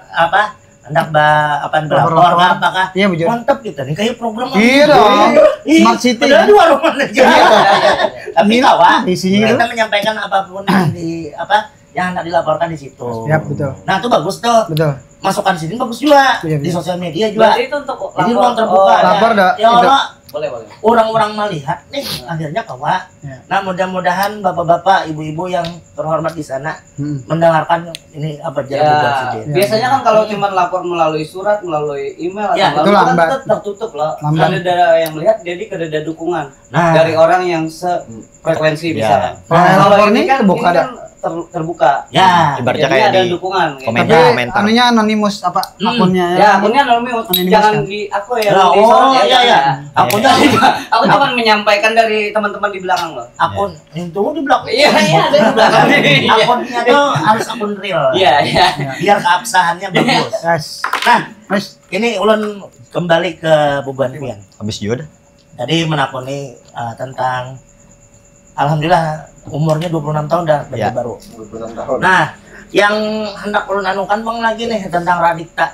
berlapor Lapor. apakah Iya, Bu Jo. mantap kita nih kayak program Iya dong. Ih, Smart City. padahal dua rumah aja. Tapi kawan, Isinya itu. kita menyampaikan apapun yang yang hendak dilaporkan di situ. Ya, betul. Nah, itu bagus tuh. Betul. Masukkan sini bagus juga Iya, di iya. sosial media juga. Berarti itu untuk Jadi ruang terbuka. Lapor dah. Ya Itu. Allah, Boleh. orang-orang melihat nih akhirnya kawan. Ya. Nah, mudah-mudahan bapak-bapak, ibu-ibu yang terhormat di sana mendengarkan ini apa Ya, jalan biasanya kan kalau cuma lapor melalui surat, melalui email Ya, atau itu melalui lambat. kan tertutup loh. Lambat. Ada yang melihat jadi ada dukungan Nah, dari orang yang sefrekuensi Ya. misalkan. Kalau lapor ini nih kan terbuka ini dah. kan terbuka. ya, Ibaratnya Jadinya kayak ada di dukungan. gitu. komen. Tapi Komentar. anunya anonimus apa akunnya Ya, akunnya anonimus, Anonimus jangan kan? di aku ya. Ya, di oh, sorot iya, iya. Akunnya Aku cuma menyampaikan dari teman-teman di belakang loh. akun itu di belakang. Iya, iya, ada di belakang. Akunnya tuh harus akun real. Iya, iya. Biar keabsahannya bagus. Yes. Nah, Mas, ini ulun kembali ke Buban Pian. Habis juga dah. Tadi menakoni tentang alhamdulillah umurnya 26 tahun dah Ya. baru. 26 tahun. Nah, yang hendak ulun anukan bang lagi nih tentang Radikta.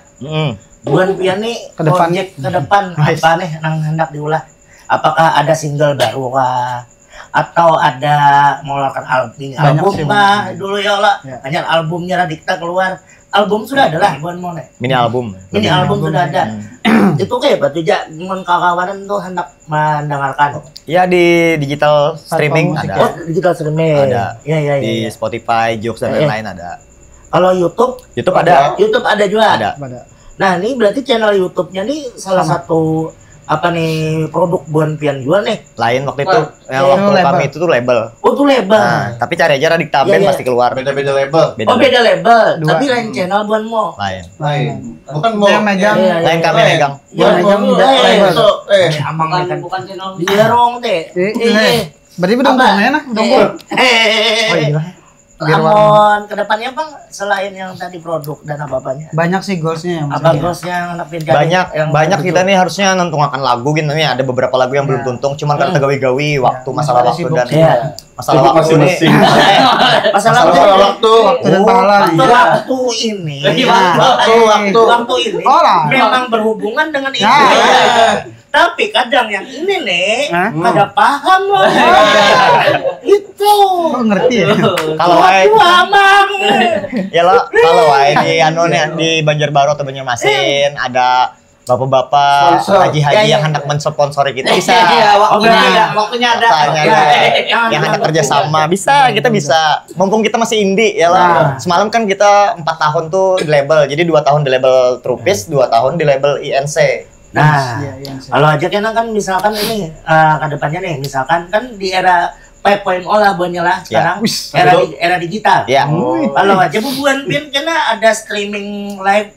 Buan Pian nih Ke depan. project ke depan Nice. apa nih yang hendak diulah? Apakah ada single baru kah? Atau ada mengeluarkan album sih, kah? Bang. Dulu ya Allah, Ya. hanya albumnya Radikta keluar. Album sudah ada lah, Buan Mone. Mini album. Ini album sudah ada. Hmm. Itu kayak batu ja, mun kawan tuh hendak mendengarkan. Ya di digital streaming musik ada. Oh, digital streaming. Ada. Iya, iya, Di iya. Spotify, Joox dan Eh, eh. lain-lain ada. Kalau YouTube, YouTube ada. YouTube ada juga. Ada. pada Nah, ini berarti channel YouTube-nya nih salah Sama. satu apa nih produk Buan Pian juga nih. Lain waktu itu yang Itu waktu label. kami itu tuh label. Oh, tuh label. Nah, tapi cari aja Radikta Iya, Band iya. pasti keluar. Beda-beda label. Oh, beda label, Dua. tapi lain channel Buan Mo. Lain. Lain. Bukan mau. yang megang Iya, iya. Lain kami megang. Ya, megang label. label. Amang Bukan kan. bukan channel Iya, rong teh. Eh, Berarti udah enak, udah Oh iya. Namun kedepannya Bang, selain yang tadi produk dan apa-apanya? Banyak sih goalsnya yang apa goalsnya yang banyak kita nih harusnya nentungkan lagu gitu nih, ada beberapa lagu yang belum tuntung, cuman kan gawi-gawi waktu masalah waktu dan masalah waktu nih. Masalah waktu dan pahala. Waktu ini memang berhubungan dengan itu. Tapi kadang yang ini nih kada paham loh. Itu. Kok ngerti ya? Kalau Amang. ya lo kalau di di Banjarbaru atau Banjarmasin ada bapak-bapak haji-haji yang hendak mensponsori kita bisa. Waktunya ada. Yang hendak kerjasama bisa, kita bisa. Mumpung kita masih indie ya lah. Semalam kan kita 4 tahun tuh di label, jadi 2 tahun di label Trupis, 2 tahun di label INC. Nah, kalau aja kan misalkan ini ke depannya nih, misalkan kan di era 5.0 lah banyak lah sekarang, era digital. Kalau aja bubuan pin kena ada streaming live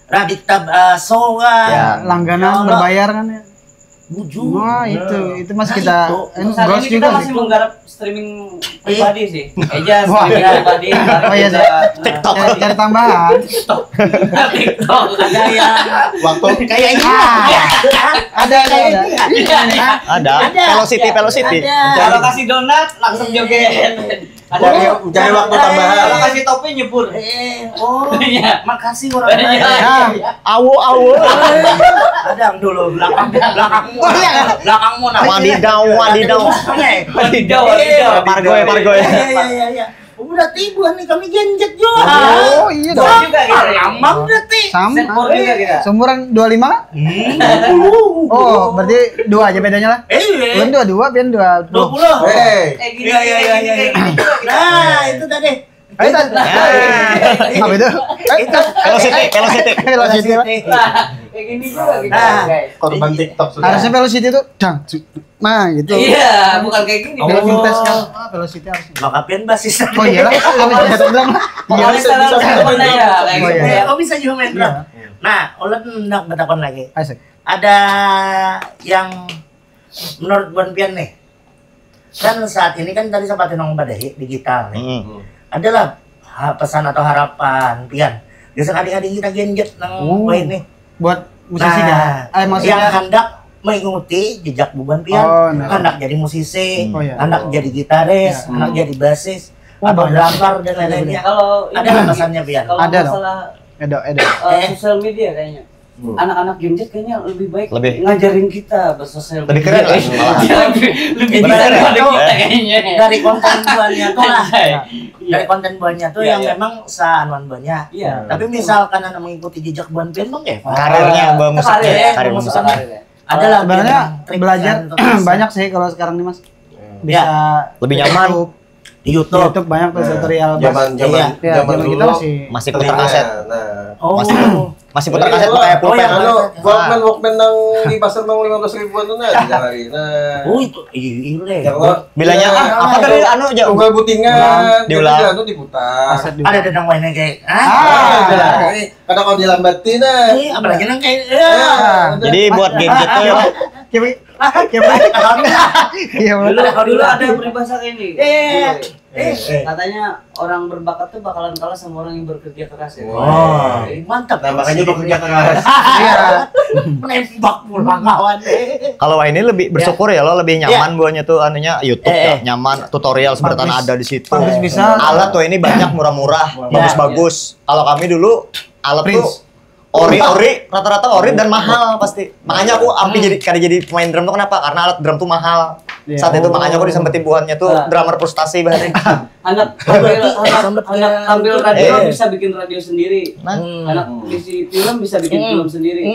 Radikta Soga, langganan berbayar kan ya. Buju. Wah, itu masih kita saat ini kita masih menggarap streaming pribadi sih. Streaming pribadi. Oh iya sih. TikTok cari tambahan. TikTok ada yang waktu kayak ini. Ada. Velocity. Kalau kasih donat langsung joget. Ada mencari waktu tambahan. Kalau kasih topi nyebur. Makasih orang. Awo. Ada dulu belakangmu nah. Wadidaw. Pargoy. Iya. Berarti buah nih kami genjet juga. Oh iya dong. Amang berarti. Sama. Seumuran 25? Oh, berarti 2 aja bedanya lah. Pian 22, Pian 20. 20. Iya. Nah, itu tadi. Apa itu? Velocity. Kayak gini juga gitu guys. Korban TikTok sudah. Harusnya velocity itu gitu. Iya, bukan kayak gini. Tes kan velocity harusnya. Makapian basis. Oh iya lah, Oh bisa geometri. Nah, ulun hendak bertakon lagi. Asik. Ada yang menurut Bon Pian nih. Kan saat ini kan tadi sempat ngomong Badahi digital nih. Adalah pesan atau harapan Pian. Biasa adik-adik kita genjet nang ini. Buat musisi yang hendak mengikuti jejak Buban Pian, hendak jadi musisi, hendak jadi gitaris, hendak jadi basis, atau drummer dan lain-lainnya. Kalau ada pesannya Pian? Ada masalah sosial media kayaknya. anak-anak gadget kayaknya lebih baik Lebih. ngajarin kita bersosial Lebih keren lah. lebih bisa daripada kita kayaknya. Dari konten buahnya tuh lah. Dari konten buahnya tuh yang memang saanuan buahnya. Iya. Tapi misalkan anak mengikuti jejak buan Pian bang ya. Karirnya musik, karir musik. Ada lah sebenarnya belajar banyak sih kalau sekarang nih Mas. Bisa lebih nyaman. Di YouTube banyak tutorial. Zaman kita dulu masih putar kaset. Nah, masih putar kaset kayak pulpen. Walkman nang di pasar nang 15.000-an tuh nah di hari. Nah. Oh itu iya deh. Bilangnya apa tadi jauh. Tunggal butingan. Diulang. Itu diputar. Ada dedang mainnya kayak kadang kalau dilambatin nah. Apalagi nang kayak Jadi buat gadget tuh dulu ada peribahasa kayak ini. Katanya orang berbakat tuh bakalan kalah sama orang yang bekerja keras ya. Oh, mantap. Nah, makanya bekerja keras. Menembak pulang kawan. Kalau ini lebih bersyukur ya lo lebih nyaman buahnya tuh anunya YouTube ya, nyaman tutorial sebenarnya ada di situ. Bisa. Alat tuh ini banyak murah-murah, bagus-bagus. Kalau kami dulu alat tuh ori rata-rata ori dan mahal pasti. Makanya aku jadi pemain drum tuh kenapa? Karena alat drum tuh mahal. Saat itu makanya aku disempetin buahannya tuh drummer frustasi bahasanya. Anak tampil radio bisa bikin radio sendiri. Anak isi film bisa bikin film sendiri.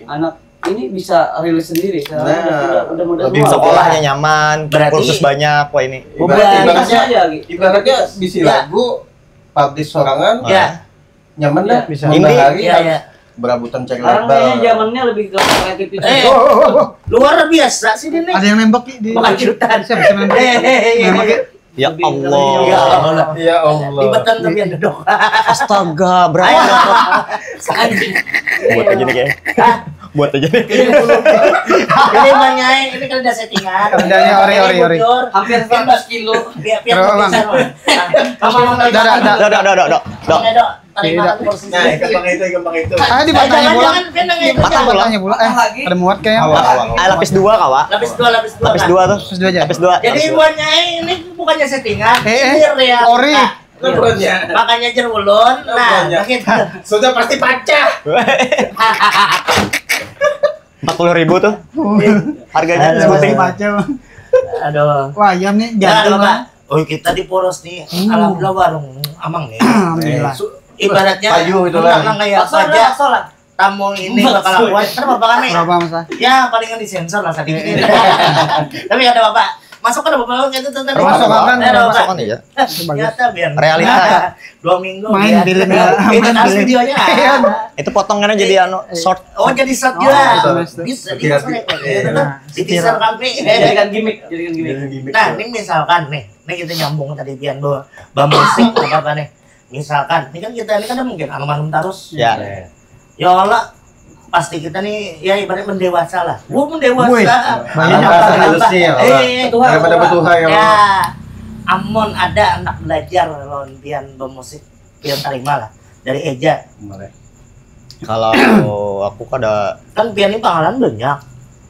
Anak ini bisa rilis sendiri. Udah modal lebih sekolahnya nyaman, kursus banyak wah ini. Ibaratnya bisi lagu publish sorangan. Nyaman dah bisa hari berabutan cek label. Kayaknya zamannya lebih ke kreativitas. Luar biasa sih ini. Ada yang nembak di bukan jutaan. Siapa yang nembak? Ya Allah. Ya Allah. Libetan tapi ada dok. Astaga, berapa? Buat aja nih kayak. Buat aja deh. Ini Banyai, ini kan udah settingan. Kerjanya ori. Hampir 100 kilo. Biar Bang. bisa. Dok. Nah, gampang itu. Ah, dipatahnya pula. Patahnya pula. Ada muat kayaknya. Lapis 2 kawa. Lapis 2 Lapis 2 tuh. Terus 2 aja. Lapis 2. Jadi Banyai ini bukannya settingan, ini real. Ori. Makanya jerulun. Nah, gitu. Sudah pasti pecah. 40.000 tuh. Harganya Sebutin macam. Aduh. Wah, ayam nih Ya, gantung. Pak. Oh, kita di Poros nih. Alhamdulillah warung Amang nih. Alhamdulillah. Ibaratnya Payu itu lah. Amang kayak saja tamu ini bakal kuat. Ntar Bapak kami. Berapa masa? Ya, palingan disensor lah sedikit. Tapi ada Bapak. Masuk kan Bapak gitu tuh tadi. Masuk kan? Masukkan aja. Ternyata biar Realita. 2 minggu Main biar- filmnya. Itu kan videonya. Itu potongannya jadi short. Oh, jadi shot juga. betul. Bisa di Iya. di teaser kami. Jadikan gimmick. Nah, ini misalkan nih kita nyambung tadi Pian bahwa musik apa nih. Misalkan, ini kan kita ini kan mungkin anum-anum terus. Ya. Ya Allah, pasti kita nih ya ibaratnya mendewasa lah. Gua mendewasa. Wih, banyak Bahasa halusnya ya, Pak. Daripada betuha ya, Ya. Allah. Amon ada anak belajar lawan Pian bermusik, Pian terima lah dari Eja. Kalau aku Kan Pian ini pengalaman banyak.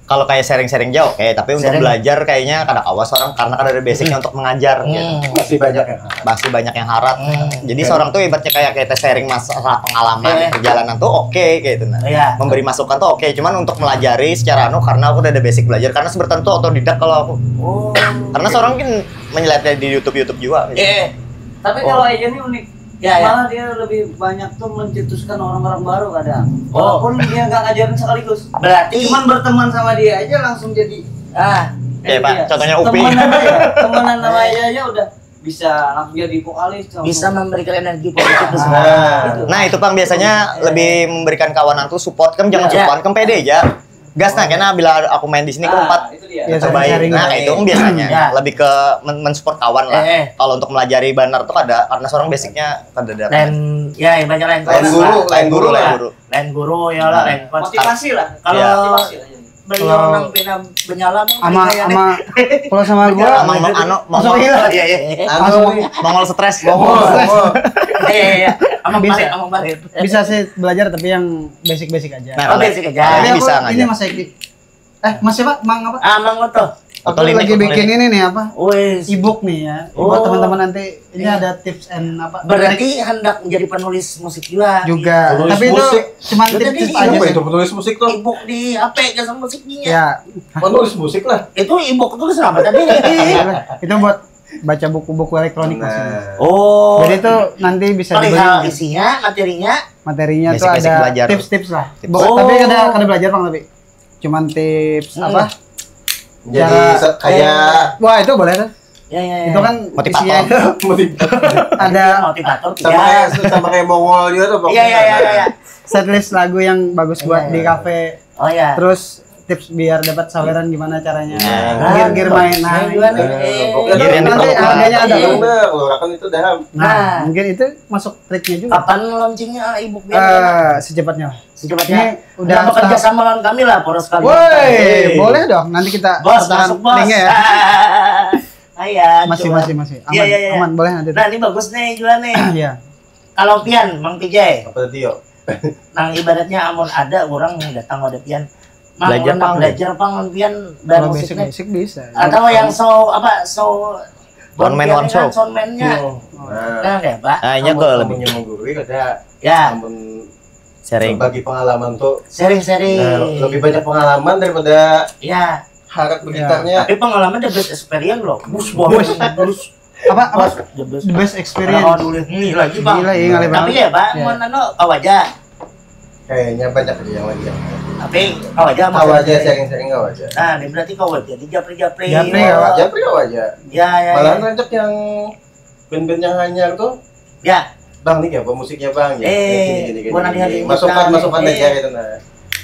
kalau kayak sharing-sharing jauh oke, tapi untuk Sharing. belajar kayaknya kadang awas orang karena kan ada basicnya untuk mengajar gitu. Masih banyak ya. Masih banyak yang harap. Jadi seorang tuh ibaratnya kayak kita sharing masalah pengalaman perjalanan tuh oke kayak gitu. Nah. Iya. Memberi masukan tuh oke, cuman untuk melajari secara karena aku udah ada basic belajar karena sebenarnya tuh otodidak kalau aku. Oh. Karena seorang mungkin menyelihatnya di YouTube juga. Gitu. Tapi kalau Eja ini unik. Ya. Malah dia lebih banyak tuh mencetuskan orang-orang baru kadang. Oh. Walaupun dia nggak ngajarin sekaligus. Berarti Cuman berteman sama dia aja langsung jadi. Kayak Pak, Iya. contohnya Upi. Temenan sama Eja aja udah bisa langsung jadi vokalis. bisa memberikan energi positif ke Nah. semua. Gitu. Nah itu Bang biasanya lebih memberikan kawanan tuh support kan jangan Ya. support kan pede aja. Gas nah karena bila aku main di sini kan 4 itu dia. Ya, terbaik. sharing. Nah itu kan biasanya Ya. lebih ke mensupport kawan lah. Kalau untuk melajari banar tuh ada karena seorang basicnya ada Lain ya banyak lain Lain guru lah. lain guru ya lah lain coach. Motivasi lah. Kalau Ya. Motivasi lah. beliau nang pina benyala Sama kalau sama gua Mongol iya. Mongol stres. Iya. Amang Bisa. barit. bisa sih belajar tapi yang basic aja. Nah, basic aja. Nah, Tapi bisa aku ini ngajar. Mas Eki. Mas siapa? Mang apa? Amang oto. Aku lagi bikin ini nih apa? Wes. E-book nih ya. Oh. Buat teman-teman nanti ini ada tips and apa? Berarti hendak menjadi penulis musik juga. juga. Penulis Tapi itu musik. cuma Berarti tips-tips ini aja Apa sih. itu penulis musik tuh? E-book di HP jasa musiknya. Ya. Penulis musik lah. Itu e-book itu selama tadi. Itu buat baca buku-buku elektronik maksudnya. Oh. Jadi itu nanti bisa perihal dibeli isinya, materinya tuh Basic-basic ada belajar. tips-tips lah. Tips. Tapi kada belajar Bang tapi. Cuman tips apa? Jadi kayak Wah, itu boleh kan? ya. Itu kan Motivator. isinya itu ada motivator. sama kayak Mongol juga tuh. Iya. setlist lagu yang bagus buat di kafe. Oh ya. Terus tips biar dapat saweran gimana caranya. Nah. Gear main. Nah, gimana? nanti harganya ada. Kalau kan itu dah. Nah, mungkin itu masuk triknya juga. Kapan launchingnya e-book biar Secepatnya. secepatnya? Ini udah Udah bekerja sama dengan kami lah poros kami. Woi, boleh dong. Nanti kita Bos, pertahan masuk bos. linknya ya. Ayah. Masih. Aman. Iya. Aman, boleh nanti. Nah, ini bagus nih juga nih. Iya. Kalau Pian, Mang Pijay, Apa tadi yo? nang ibaratnya amun ada orang yang datang ada Pian. Mang, Belajar, orang Mang. belajar Pang Pian dan Kalau musiknya. basic bisa. Atau yang so One man, one show. Soundman-nya. Nah, kayak Pak. Nah, ini ke lebih menggurui kada. Ya, Namun sharing. bagi pengalaman tuh sering-sering. lebih banyak pengalaman daripada Ya, harap bergitarnya. tapi pengalaman the best experience loh. Bus. Apa? The best. The best experience. Oh, dulu ini lagi Bang. Gila, iya ngalih Tapi banget. ya Pak, Ya. mana no kawaja. Kayaknya banyak aja yang lagi. Tapi kawaja Tahu aja sering-sering kau aja. Nah, ini berarti kawaja di japri-japri. Japri, Oh, Kak. Japri kau aja. Ya. Malahan rancak yang band-band yang hanyar tuh, Ya. Bang nih apa musiknya Bang? Gini. gua nanti hari ini Masukkan kita- aja gitu nah.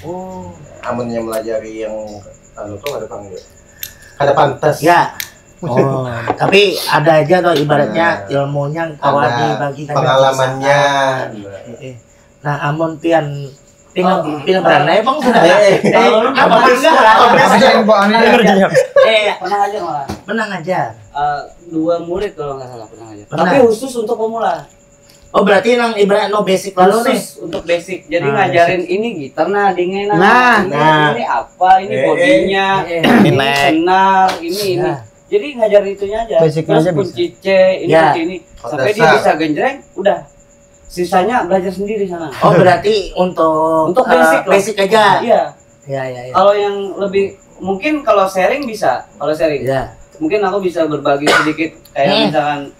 Oh. Amunnya melajari yang tuh ada Bang ya. Ada pantas. Ya. Oh, tapi ada aja tuh ibaratnya ilmunya kawan Ada dibagi pengalamannya. Nah, amun Pian Film beranda emang sudah. Apa pernah aja malah. Menang aja. 2 murid kalau nggak salah pernah aja. Pernah. Tapi khusus untuk pemula. Oh berarti yang ibarat no basic lalu nih. Untuk basic. Jadi ngajarin ini gitar nadingnya ini apa, ini bodinya, ini senar, ini. Jadi ngajarin itunya aja. Terus kunci C, ini sampai dia bisa genjreng, udah. Sisanya belajar sendiri sana. Oh berarti untuk basic aja. Iya. Iya. Kalau yang lebih mungkin kalau sharing bisa. Kalau sharing. Iya. Mungkin aku bisa berbagi sedikit kayak misalkan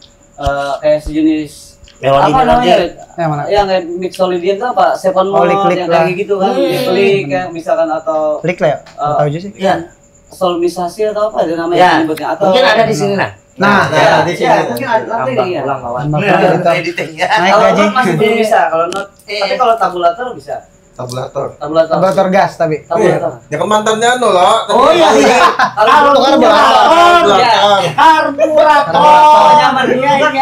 kayak sejenis melodi apa namanya? Yang kayak mixolydian itu apa? Seven mode yang kayak gitu kan. Klik kayak misalkan atau klik lah ya. Tahu aja sih. Iya. Solmisasi atau apa itu namanya sebutnya atau mungkin ada di sini nah. Di sini mungkin ada nanti ya. Editingnya. Naik gaji. Masih belum bisa kalau not. Tapi kalau tabulator bisa. Tabulator gas tapi. Tabulator. Ya kan mantannya lo. Oh iya. Karburator. Zaman dulu kan.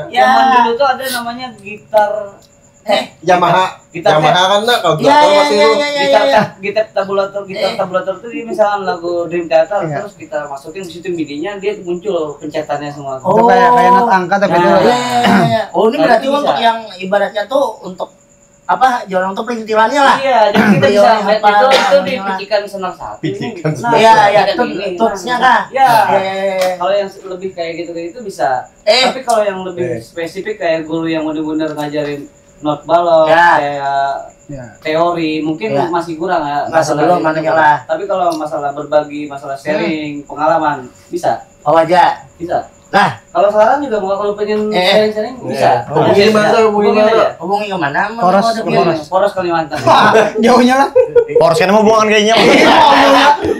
Zaman dulu tuh ada namanya gitar Yamaha kan nak kalau gitar tabulator tuh dia misalkan lagu Dream Theater terus kita masukin di situ MIDI-nya dia muncul pencetannya semua. Itu kayak not angka tapi itu. Oh ini berarti untuk yang ibaratnya tuh untuk apa jualan untuk perintilannya lah. Iya, jadi kita bisa lihat itu dipicikan senar satu. Iya, tutsnya kah? Iya. Kalau yang lebih kayak gitu bisa. Tapi kalau yang lebih spesifik kayak guru yang benar-benar ngajarin not balok kayak teori mungkin masih kurang ya. Belum lah. Tapi kalau masalah berbagi, masalah sharing, pengalaman bisa. Oh aja. Bisa. Nah, kalau sekarang juga kalau pengen sharing bisa. Hubungin ke mana? Poros Kalimantan. Jauhnya lah. Poros kan mau buangan kayaknya.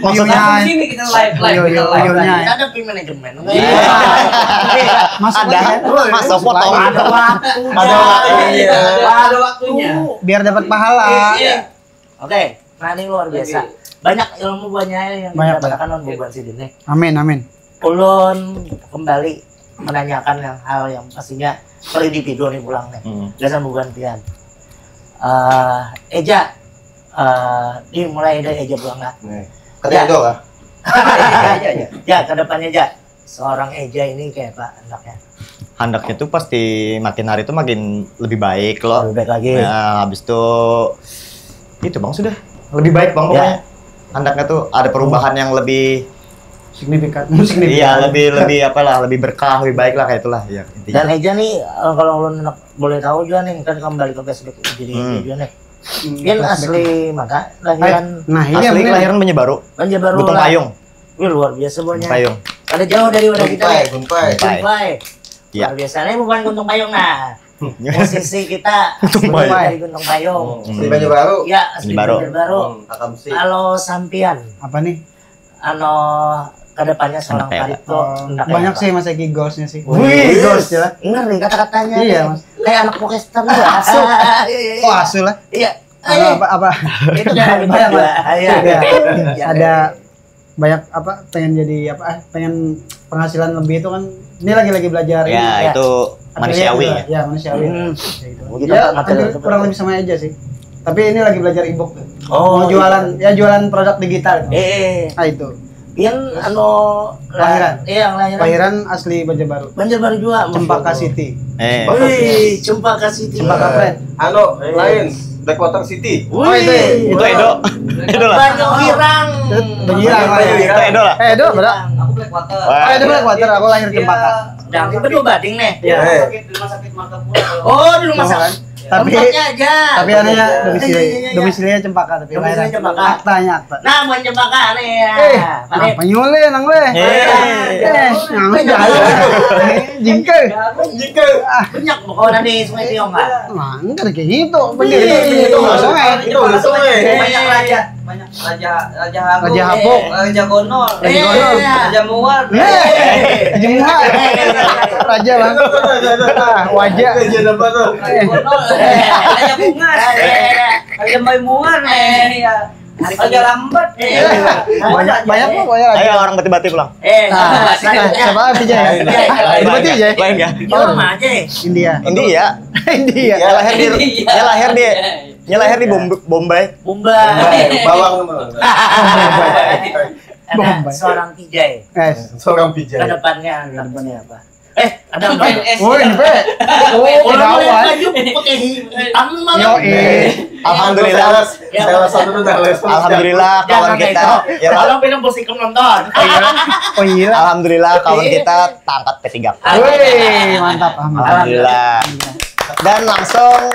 Maksudnya sini kita live. Kita ada tim manajemen. Masuk potong. Ada waktunya. Biar dapat pahala. Oke, nah ini luar biasa. Banyak ilmu banyak yang dikatakan on Buban Sidine. Amin. Ulun kembali menanyakan hal yang pastinya per individu nih pulang nih. Biasa bukan pian. Eja, ini mulai dari Eja pulang nggak? Kerja kah? Ya, kedepannya aja. Seorang Eja ini kayak apa hendaknya? Hendaknya tuh pasti makin hari tuh makin lebih baik loh. Lebih baik lagi. Nah, habis itu bang sudah lebih baik bang pokoknya. Hendaknya tuh ada perubahan yang lebih signifikan. Iya, lebih apalah, lebih berkah, lebih baik lah kayak itulah ya intinya. Dan Eja nih kalau ulun boleh tahu juga nih kan kembali ke Facebook jadi Eja nih. Dia asli maka lahiran asli kelahiran Banjarbaru. Gunung Payung. Wih luar biasa banyak. Payung. Ada jauh dari wadah kita. Gunpai. Luar biasa nih bukan Gunung Payung nah. Posisi kita dari Gunung Payung. Di Banjarbaru. Ya, asli Banjarbaru. Kalau sampian apa nih? Kedepannya seorang Parito banyak sih Mas Eki goalsnya sih. Wih, goals ya. Ngeri kata-katanya. Iya, Mas. Kayak anak Pokester juga. Asul lah. Iya. Apa? Itu dari banyak. Ada banyak apa pengen jadi apa pengen penghasilan lebih itu kan ini lagi belajar ya itu manusiawi ya manusiawi ya kurang lebih sama aja sih tapi ini lagi belajar e-book mau jualan produk digital nah itu yang lahiran asli Banjarbaru juga Cempaka City Cempaka City Friend lain Blackwater City. Itu Edo lah. Banyuirang. Itu Edo lah. Edo benar. Aku Blackwater. Itu Blackwater, aku lahir Cempaka. Dan itu Bading nih. Di rumah sakit Martapura. Oh, di rumah sakit. Tapi anehnya domisilinya Cempaka tapi domisilinya Cempaka. Aktanya akta. Nah, bukan Cempaka nih. Apa nyule nang le? Jingke. Banyak pokoknya di Sungai Tiong enggak? Enggak kayak gitu. Itu banyak raja Habok, raja Gonol, raja Muar, raja bang, wajah, raja Bungas, raja Maimuar, raja Lambat, banyak kok pokoknya. Ayo orang bati-bati pulang. Siapa Vijay? Bati Vijay? Lain ya? Oh, India. Dia lahir di lahir di Bombay. Bawang. Ada seorang pijay. Seorang pijay. Kedepannya apa? Ada apa? Oh, ini Pe. Oh, lawan. Putih hitam malah. Alhamdulillah. Alhamdulillah kawan kita. Ya kalau film Musikum nonton. Oh iya. Alhamdulillah kawan kita tangkat P3. Wih, mantap. Alhamdulillah. Dan langsung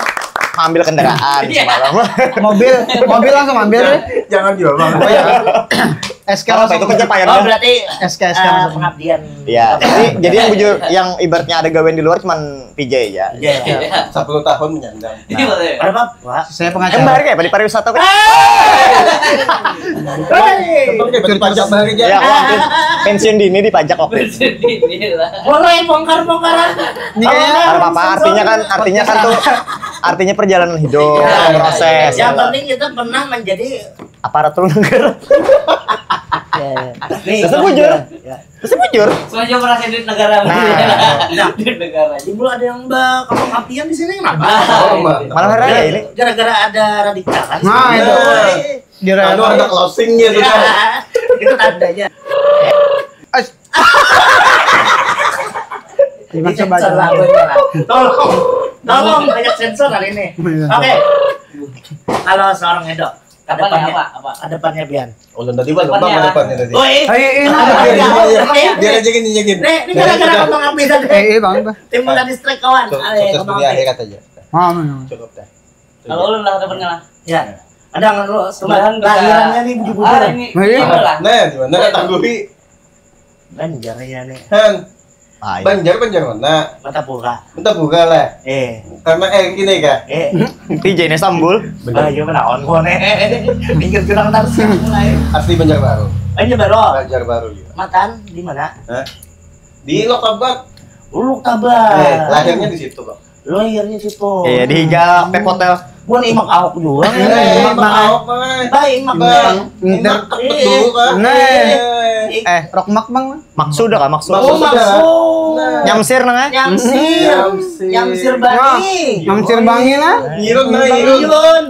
ambil kendaraan semalam. Mobil langsung ambil deh. Jangan jual bang. SK apa itu pencapaian? Oh berarti SK pengabdian. Iya. Jadi yang bujur yang ibaratnya ada gawean di luar cuman PJ ya. Iya. 10 tahun menyandang. Berapa Pak? Saya pengacara. Kembar kayak di pariwisata kan? Betul pajak balik aja. Ya, pensiun dini dipajak waktu itu. Boleh bongkar-bongkaran. Apa artinya kan tuh artinya perjalanan hidup, proses. Yang penting kita pernah menjadi aparatur negara. Terus bujur. Sengaja merasa duit negara. Duit negara. Ibu ada yang mbak kampung apian di sini kenapa? Malah raya ini. Gara-gara ada radikal kan? Nah, itu. Lalu ada closingnya tuh. Itu tandanya. Tolong banyak sensor hari ini. Oke. Kalau seorang Edo, kedepannya Bian. Oh, tadi bang, depannya tadi. Biar aja gini. Ini gara-gara kembang api tadi. Bang. Timbul dari strike kawan. Sukses dunia akhirat aja. Cukup dah. Kalau lu lah depannya lah. Ya. Ada nggak lu Mudahan lahirannya nih bujur-bujuran. Nah, gimana tangguhi? Banjar ya nih. Banjar mana? Mata buka. Lah. Karena gini kah? PJ ini Sambul. Iya menaon kok nih. Pinggir jurang tarsi mulai. Asli Banjarbaru. Banjarbaru ya. Matan di mana? Di Lokabak. Uluk Tabak. Lahirnya di situ kok. Lahirnya situ. Iya di Higa Pep Hotel. Bukan imak ahok juga. Imak ahok mah. Baik imak. Imak dulu kan. Rokmak bang. Maksud kan maksud. Oh maksud. Nyamsir nang Nyamsir bangi. Nyamsir bangi lah. Ngirun.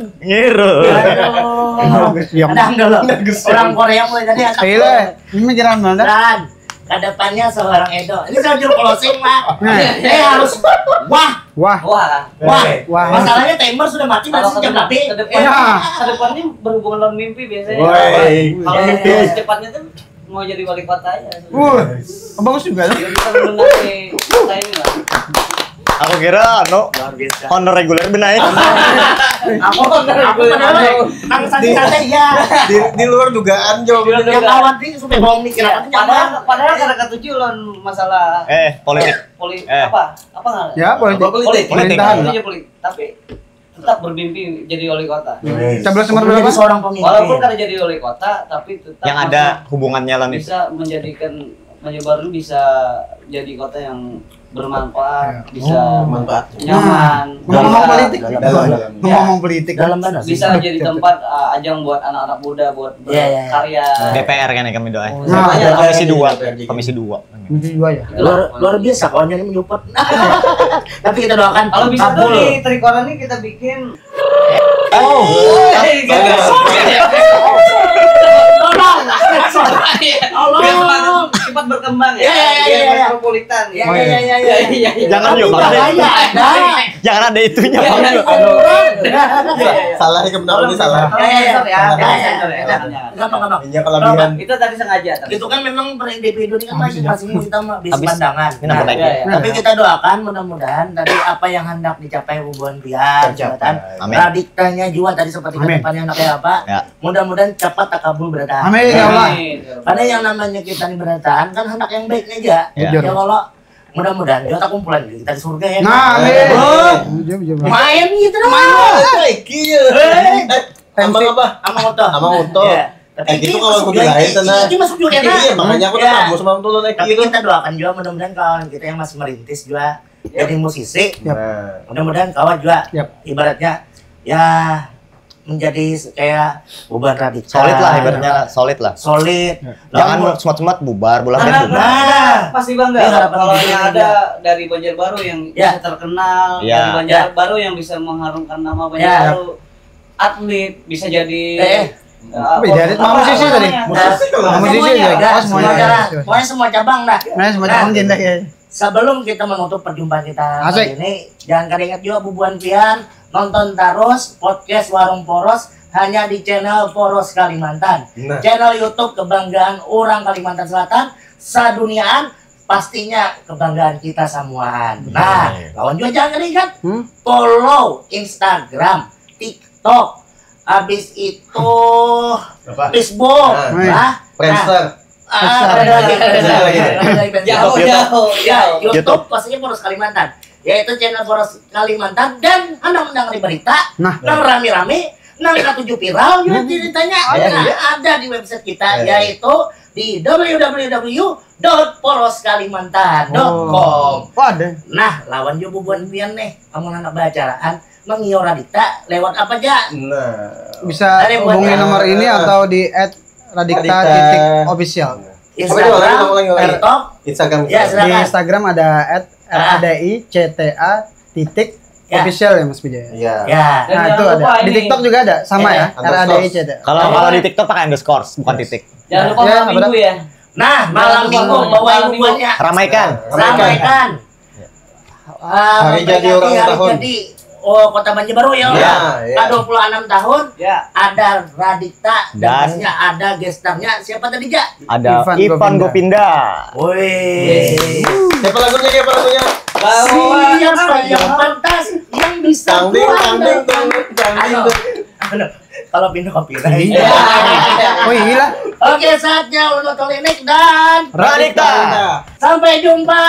Ada dulu. Orang Korea mulai tadi. Iya. Ini jalan mana? Dan kedepannya seorang Edo. Ini saya juru closing lah. Harus wah. Masalahnya timer sudah mati masih jam berapa? Kedepannya berhubungan dengan mimpi biasanya. Kalau mimpi secepatnya tuh mau jadi wali kota aja. Bagus juga. Kita mengenai kota ini lah. Aku kira honor reguler benaik. Aku nang santai ya. Di luar dugaan Jo. Yang awat nih supaya bohong mikir apa padahal karena ketujuh lon masalah politik. Apa enggak? Ya, politik. Tapi tetap bermimpi jadi wali kota. Cablas nomor berapa? Seorang pemimpin. Walaupun karena jadi wali kota, tapi tetap yang ada hubungannya lah nih. Bisa menjadikan Banjarbaru bisa jadi kota yang bermanfaat, bisa nyaman. Ngomong politik dalam mana? Bisa jadi tempat ajang buat anak-anak muda buat berkarya. DPR kan ya kami doa. Komisi 2. ya. Luar biasa kawannya ini menyupport. Tapi kita doakan kalau bisa tuh di Trikora ini kita bikin Allah cepat berkembang ya. Metropolitan. Jangan yuk. Jangan ada itunya. Salah kebenaran ini salah. Gampang. Itu tadi sengaja. Itu kan memang per individu ini kan masing-masing kita bisa pandangan. Tapi kita doakan mudah-mudahan tadi apa yang hendak dicapai hubungan Bian, radikalnya juga tadi seperti kedepannya anaknya apa. Mudah-mudahan cepat takabul berada. Amin ya Allah. Karena yang namanya kita nih berataan kan hendak yang baiknya aja. Ya kalau mudah-mudahan kita kumpulan kita di surga ya. Nah, main gitu dong. Amang apa? Amang Uto. Gitu kalau aku bilain tenang. Itu masuk juga Iya, makanya aku udah mau sama Tulo naik tapi gitu. kita doakan juga mudah-mudahan kawan kita yang masih merintis juga jadi musisi. Mudah-mudahan kawan juga ibaratnya ya menjadi kayak bubar radikal. Solid lah ibaratnya, solid. Jangan semut-semut bubar, bulan pasti bangga kalau yang ada dari Banjarbaru yang bisa terkenal, dari Banjarbaru yang bisa mengharumkan nama Banjarbaru. atlet, bisa jadi Jadi musisi tadi. Musisi ya. Pokoknya semua cabang dah. Nah, semua cabang jenda ya. Sebelum kita menutup perjumpaan kita kali ini, jangan kada ingat juga Bubuan Pian, nonton terus podcast Warung Poros hanya di channel Poros Kalimantan. Channel YouTube kebanggaan orang Kalimantan Selatan, saduniaan, pastinya kebanggaan kita semuaan. Nah, lawan juga jangan ingat follow Instagram, TikTok, habis itu Facebook, Friendster. YouTube pastinya Poros Kalimantan, yaitu channel Poros Kalimantan dan undang berita, nang rame-rame, nang ketujuh viral, juga ceritanya ada di website kita, yaitu di www.poroskalimantan.com. Nah, lawan juga Bubuan Pian nih, kamu anak bacaraan mengiur Radikta lewat apa aja? Bisa hubungi nomor ini atau di @radikta.official. Instagram. Di Instagram ada @radicta.official ya Mas Bijaya. Ya. Nah, itu ada. Di TikTok juga ada, sama ya. radicta. Kalau di TikTok pakai underscore, bukan titik. Jangan lupa malam minggu ya. Nah, malam minggu bawa ibu-ibuannya. Ramaikan. Hari jadi orang tahun. Kota Banjarbaru ya. 26 tahun. Ada Radikta dan ada gestarnya. Siapa tadi, Ja? Ada Ivan Gopinda. Woi. Siapa lagunya? Siapa yang pantas yang bisa kalau pindah copyright. Oh iya. Oke, saatnya untuk Klinik dan Radikta. Sampai jumpa.